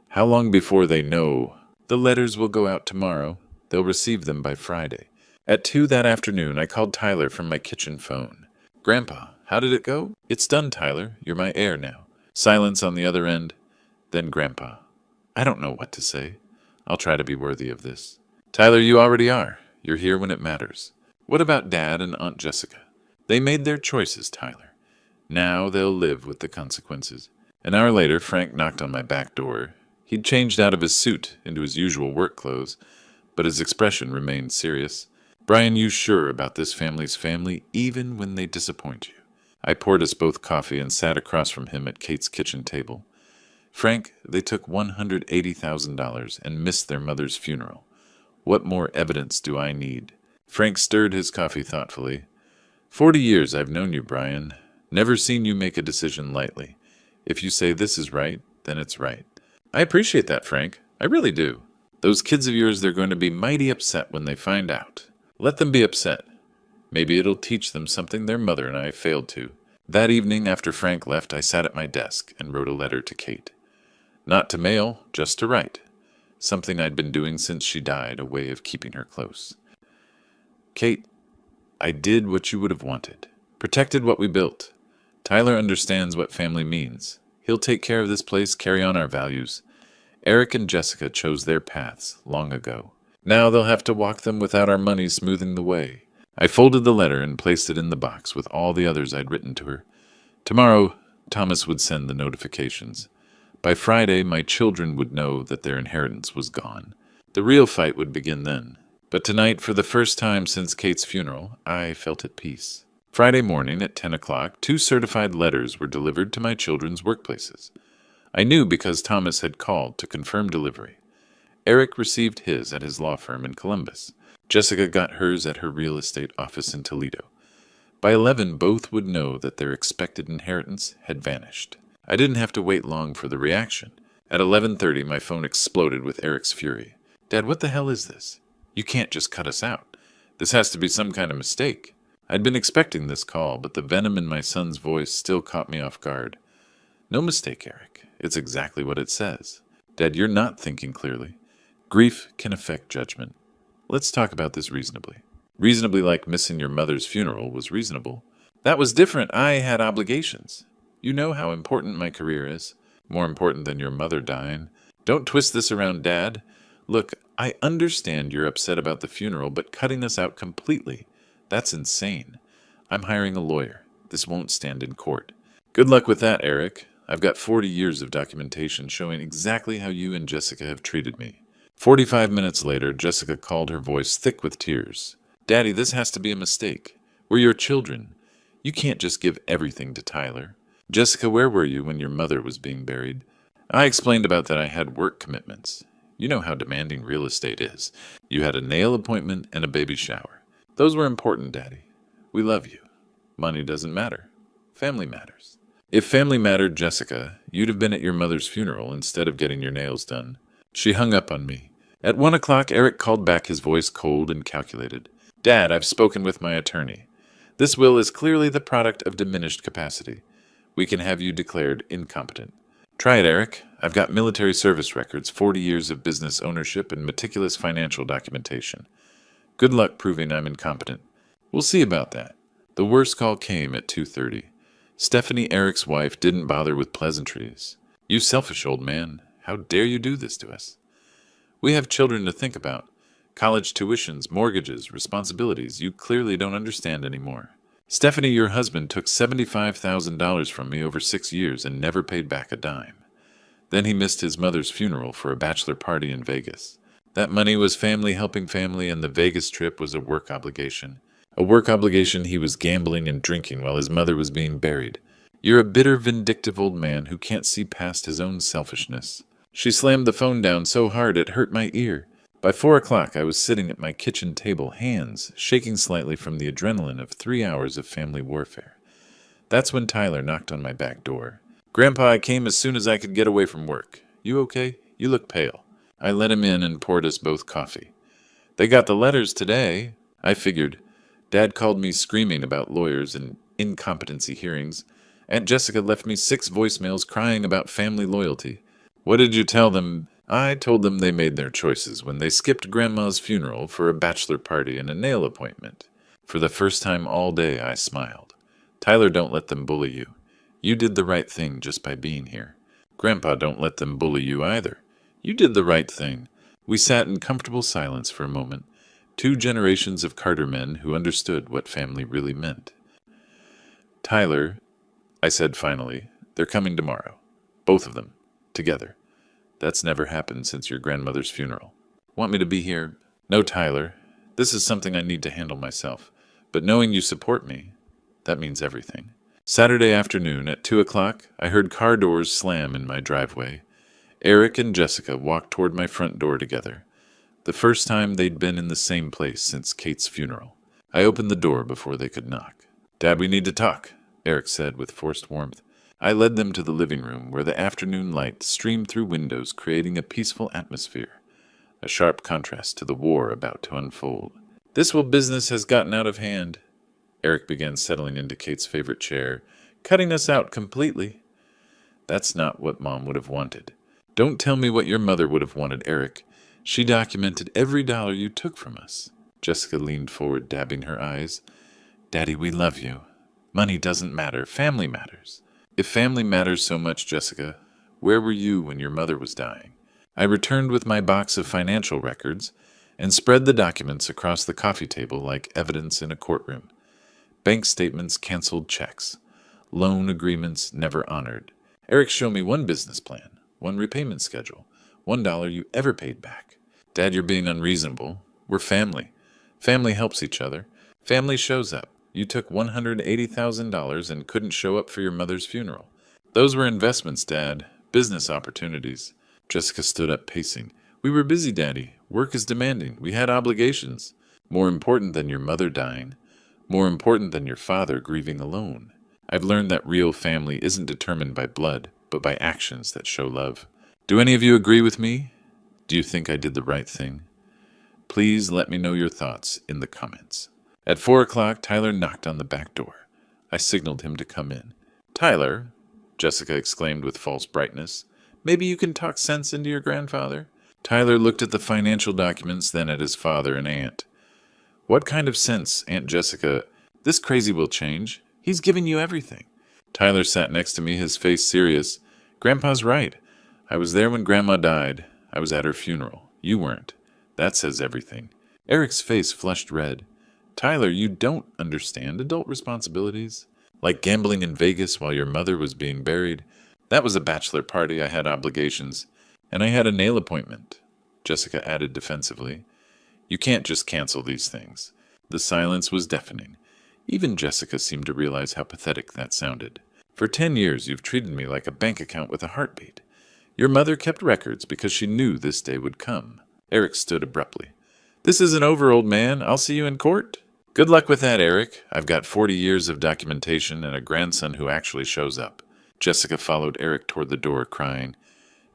Speaker 1: How long before they know? The letters will go out tomorrow. They'll receive them by Friday. At 2 that afternoon, I called Tyler from my kitchen phone. "Grandpa, how did it go?" "It's done, Tyler. You're my heir now." Silence on the other end. Then Grandpa. "I don't know what to say. I'll try to be worthy of this." "Tyler, you already are. You're here when it matters." "What about Dad and Aunt Jessica?" "They made their choices, Tyler. Now they'll live with the consequences." An hour later, Frank knocked on my back door. He'd changed out of his suit into his usual work clothes, but his expression remained serious. "Brian, you sure about this family's family, even when they disappoint you?" I poured us both coffee and sat across from him at Kate's kitchen table. "Frank, they took $180,000 and missed their mother's funeral. What more evidence do I need?" Frank stirred his coffee thoughtfully. 40 years I've known you, Brian. Never seen you make a decision lightly. If you say this is right, then it's right." "I appreciate that, Frank. I really do. Those kids of yours, they're going to be mighty upset when they find out. Let them be upset. Maybe it'll teach them something their mother and I failed to." That evening, after Frank left, I sat at my desk and wrote a letter to Kate. Not to mail, just to write. something I'd been doing since she died, a way of keeping her close. Kate, I did what you would have wanted. Protected what we built. Tyler understands what family means. He'll take care of this place, carry on our values. Eric and Jessica chose their paths long ago. Now they'll have to walk them without our money smoothing the way. I folded the letter and placed it in the box with all the others I'd written to her. Tomorrow, Thomas would send the notifications. By Friday, my children would know that their inheritance was gone. The real fight would begin then. But tonight, for the first time since Kate's funeral, I felt at peace. Friday morning at 10 o'clock, 2 certified letters were delivered to my children's workplaces. I knew because Thomas had called to confirm delivery. Eric received his at his law firm in Columbus. Jessica got hers at her real estate office in Toledo. By 11, both would know that their expected inheritance had vanished. I didn't have to wait long for the reaction. At 11:30, my phone exploded with Eric's fury. Dad, what the hell is this? You can't just cut us out. This has to be some kind of mistake. I'd been expecting this call, but the venom in my son's voice still caught me off guard. No mistake, Eric. It's exactly what it says. Dad, you're not thinking clearly. Grief can affect judgment. Let's talk about this reasonably. Reasonably, like missing your mother's funeral was reasonable. That was different. I had obligations. You know how important my career is. More important than your mother dying. Don't twist this around, Dad. Look, I understand you're upset about the funeral, but cutting us out completely, that's insane. I'm hiring a lawyer. This won't stand in court. Good luck with that, Eric. I've got 40 years of documentation showing exactly how you and Jessica have treated me. 45 minutes later, Jessica called, her voice thick with tears. Daddy, this has to be a mistake. We're your children. You can't just give everything to Tyler. Jessica, where were you when your mother was being buried? I explained about that I had work commitments. You know how demanding real estate is. You had a nail appointment and a baby shower. Those were important, Daddy. We love you. Money doesn't matter. Family matters. If family mattered, Jessica, you'd have been at your mother's funeral instead of getting your nails done. She hung up on me. At 1 o'clock, Eric called back, his voice cold and calculated. Dad, I've spoken with my attorney. This will is clearly the product of diminished capacity. We can have you declared incompetent. Try it, Eric. I've got military service records, 40 years of business ownership, and meticulous financial documentation. Good luck proving I'm incompetent. We'll see about that. The worst call came at 2:30. Stephanie, Eric's wife, didn't bother with pleasantries. You selfish old man. How dare you do this to us? We have children to think about. College tuitions, mortgages, responsibilities you clearly don't understand anymore. Stephanie, your husband, took $75,000 from me over 6 years and never paid back a dime. Then he missed his mother's funeral for a bachelor party in Vegas. That money was family helping family, and the Vegas trip was a work obligation. A work obligation he was gambling and drinking while his mother was being buried. You're a bitter, vindictive old man who can't see past his own selfishness. She slammed the phone down so hard it hurt my ear. By 4 o'clock, I was sitting at my kitchen table, hands shaking slightly from the adrenaline of 3 hours of family warfare. That's when Tyler knocked on my back door. Grandpa, I came as soon as I could get away from work. You okay? You look pale. I let him in and poured us both coffee. They got the letters today. I figured. Dad called me screaming about lawyers and incompetency hearings. Aunt Jessica left me 6 voicemails crying about family loyalty. What did you tell them? I told them they made their choices when they skipped Grandma's funeral for a bachelor party and a nail appointment. For the first time all day, I smiled. Tyler, don't let them bully you. You did the right thing just by being here. Grandpa, don't let them bully you either. You did the right thing. We sat in comfortable silence for a moment. 2 generations of Carter men who understood what family really meant. Tyler, I said finally, they're coming tomorrow. Both of them. Together. That's never happened since your grandmother's funeral. Want me to be here? No, Tyler. This is something I need to handle myself. But knowing you support me, that means everything. Saturday afternoon at 2 o'clock, I heard car doors slam in my driveway. Eric and Jessica walked toward my front door together. The first time they'd been in the same place since Kate's funeral. I opened the door before they could knock. Dad, we need to talk, Eric said with forced warmth. I led them to the living room where the afternoon light streamed through windows, creating a peaceful atmosphere, a sharp contrast to the war about to unfold. This business has gotten out of hand. Eric began settling into Kate's favorite chair, cutting us out completely. That's not what Mom would have wanted. Don't tell me what your mother would have wanted, Eric. She documented every dollar you took from us. Jessica leaned forward, dabbing her eyes. Daddy, we love you. Money doesn't matter. Family matters. If family matters so much, Jessica, where were you when your mother was dying? I returned with my box of financial records and spread the documents across the coffee table like evidence in a courtroom. Bank statements, canceled checks. Loan agreements never honored. Eric showed me one business plan, one repayment schedule, $1 you ever paid back. Dad, you're being unreasonable. We're family. Family helps each other. Family shows up. You took $180,000 and couldn't show up for your mother's funeral. Those were investments, Dad. Business opportunities. Jessica stood up, pacing. We were busy, Daddy. Work is demanding. We had obligations. More important than your mother dying. More important than your father grieving alone. I've learned that real family isn't determined by blood, but by actions that show love. Do any of you agree with me? Do you think I did the right thing? Please let me know your thoughts in the comments. At 4 o'clock, Tyler knocked on the back door. I signaled him to come in. Tyler, Jessica exclaimed with false brightness, maybe you can talk sense into your grandfather? Tyler looked at the financial documents, then at his father and aunt. What kind of sense, Aunt Jessica? This crazy will change. He's giving you everything. Tyler sat next to me, his face serious. Grandpa's right. I was there when Grandma died. I was at her funeral. You weren't. That says everything. Eric's face flushed red. Tyler, you don't understand adult responsibilities. Like gambling in Vegas while your mother was being buried. That was a bachelor party. I had obligations. And I had a nail appointment. Jessica added defensively. You can't just cancel these things. The silence was deafening. Even Jessica seemed to realize how pathetic that sounded. For 10 years you've treated me like a bank account with a heartbeat. Your mother kept records because she knew this day would come. Eric stood abruptly. This isn't over, old man. I'll see you in court. Good luck with that, Eric. I've got 40 years of documentation and a grandson who actually shows up. Jessica followed Eric toward the door, crying,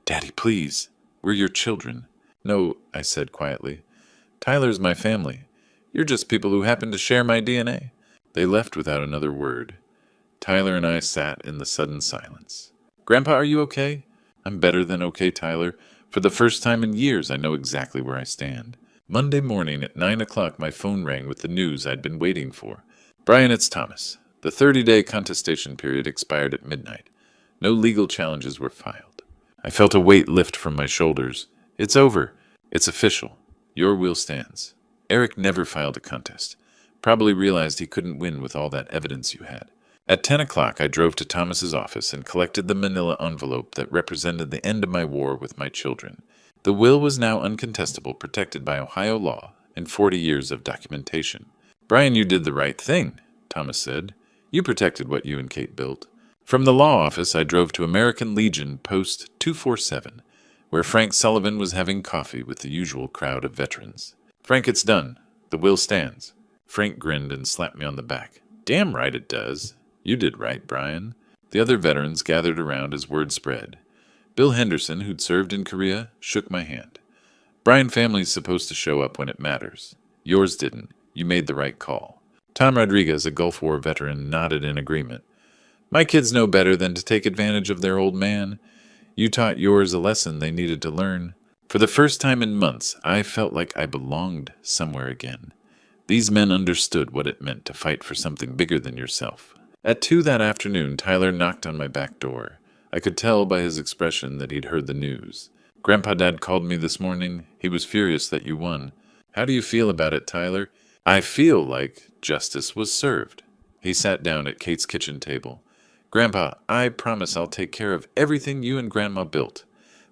Speaker 1: Daddy, please. We're your children. No, I said quietly. Tyler's my family. You're just people who happen to share my DNA. They left without another word. Tyler and I sat in the sudden silence. Grandpa, are you okay? I'm better than okay, Tyler. For the first time in years, I know exactly where I stand. Monday morning at 9 o'clock, my phone rang with the news I'd been waiting for. Brian, it's Thomas. The 30-day contestation period expired at midnight. No legal challenges were filed. I felt a weight lift from my shoulders. It's over. It's official. Your will stands. Eric never filed a contest. Probably realized he couldn't win with all that evidence you had. At 10 o'clock, I drove to Thomas's office and collected the manila envelope that represented the end of my war with my children. The will was now uncontestable, protected by Ohio law and 40 years of documentation. Brian, you did the right thing, Thomas said. You protected what you and Kate built. From the law office, I drove to American Legion Post 247, where Frank Sullivan was having coffee with the usual crowd of veterans. Frank, it's done. The will stands. Frank grinned and slapped me on the back. Damn right it does. You did right, Brian. The other veterans gathered around as word spread. Bill Henderson, who'd served in Korea, shook my hand. Brian family's supposed to show up when it matters. Yours didn't. You made the right call. Tom Rodriguez, a Gulf War veteran, nodded in agreement. My kids know better than to take advantage of their old man. You taught yours a lesson they needed to learn. For the first time in months, I felt like I belonged somewhere again. These men understood what it meant to fight for something bigger than yourself. At 2 that afternoon, Tyler knocked on my back door. I could tell by his expression that he'd heard the news. Grandpa Dad called me this morning. He was furious that you won. How do you feel about it, Tyler? I feel like justice was served. He sat down at Kate's kitchen table. Grandpa, I promise I'll take care of everything you and Grandma built.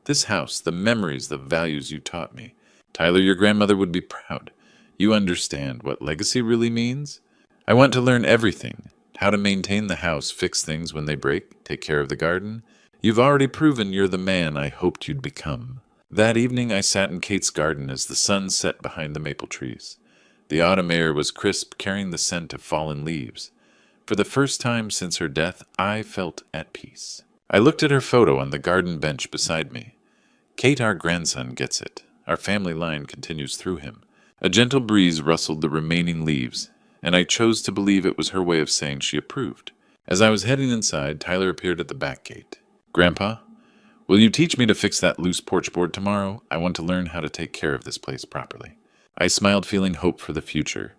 Speaker 1: This house, the memories, the values you taught me. Tyler, your grandmother would be proud. You understand what legacy really means? I want to learn everything. How to maintain the house, fix things when they break, take care of the garden. You've already proven you're the man I hoped you'd become. That evening I sat in Kate's garden as the sun set behind the maple trees. The autumn air was crisp, carrying the scent of fallen leaves. For the first time since her death, I felt at peace. I looked at her photo on the garden bench beside me. Kate, our grandson, gets it. Our family line continues through him. A gentle breeze rustled the remaining leaves, and I chose to believe it was her way of saying she approved. As I was heading inside, Tyler appeared at the back gate. Grandpa, Will you teach me to fix that loose porch board tomorrow? I want to learn how to take care of this place properly. I smiled, feeling hope for the future.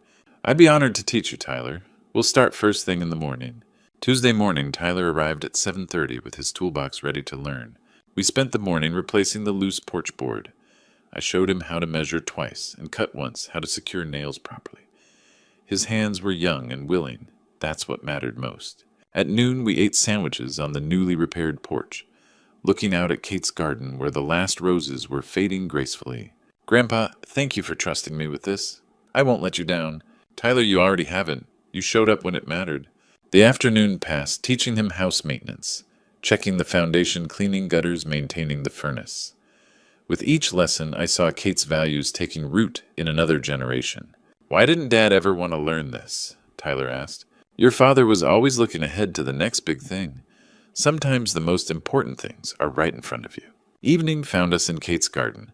Speaker 1: I'd be honored to teach you, Tyler. We'll start first thing in the morning. Tuesday morning, Tyler arrived at 7:30 with his toolbox ready to learn. We spent the morning replacing the loose porch board. I showed him how to measure twice and cut once, how to secure nails properly. His hands were young and willing. That's what mattered most. At noon, we ate sandwiches on the newly repaired porch, looking out at Kate's garden where the last roses were fading gracefully. Grandpa, thank you for trusting me with this. I won't let you down. Tyler, you already haven't. You showed up when it mattered. The afternoon passed, teaching him house maintenance, checking the foundation, cleaning gutters, maintaining the furnace. With each lesson, I saw Kate's values taking root in another generation. Why didn't Dad ever want to learn this? Tyler asked. Your father was always looking ahead to the next big thing. Sometimes the most important things are right in front of you. Evening found us in Kate's garden.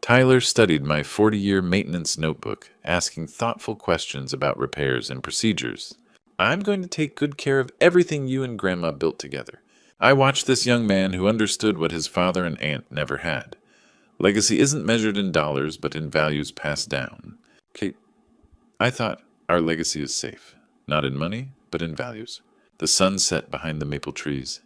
Speaker 1: Tyler studied my 40-year maintenance notebook, asking thoughtful questions about repairs and procedures. I'm going to take good care of everything you and Grandma built together. I watched this young man who understood what his father and aunt never had. Legacy isn't measured in dollars, but in values passed down. Kate, I thought our legacy is safe. Not in money, but in values. The sun set behind the maple trees.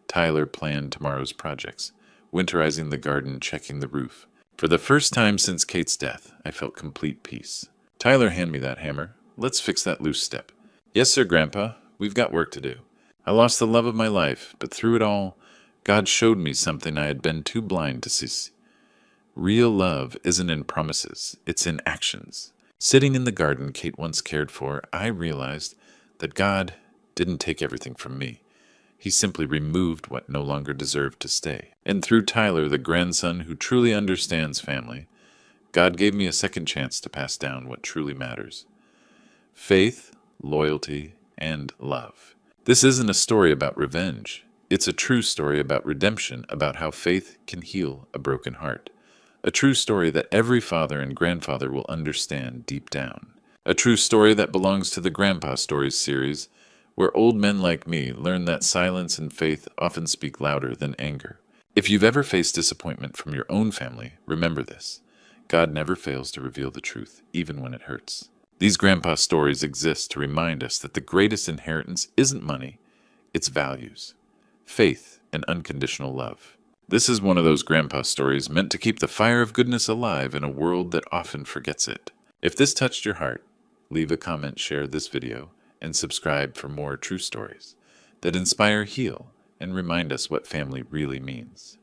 Speaker 1: Tyler planned tomorrow's projects, winterizing the garden, checking the roof. For the first time since Kate's death, I felt complete peace. Tyler, hand me that hammer. Let's fix that loose step. Yes, sir, Grandpa. We've got work to do. I lost the love of my life, but through it all, God showed me something I had been too blind to see. Real love isn't in promises, it's in actions. Sitting in the garden Kate once cared for, I realized that God didn't take everything from me. He simply removed what no longer deserved to stay. And through Tyler, the grandson who truly understands family, God gave me a second chance to pass down what truly matters. Faith, loyalty, and love. This isn't a story about revenge. It's a true story about redemption, about how faith can heal a broken heart. A true story that every father and grandfather will understand deep down. A true story that belongs to the Grandpa Stories series, where old men like me learn that silence and faith often speak louder than anger. If you've ever faced disappointment from your own family, remember this. God never fails to reveal the truth, even when it hurts. These Grandpa Stories exist to remind us that the greatest inheritance isn't money, it's values, faith, and unconditional love. This is one of those Grandpa Stories meant to keep the fire of goodness alive in a world that often forgets it. If this touched your heart, leave a comment, share this video, and subscribe for more true stories that inspire, heal, and remind us what family really means.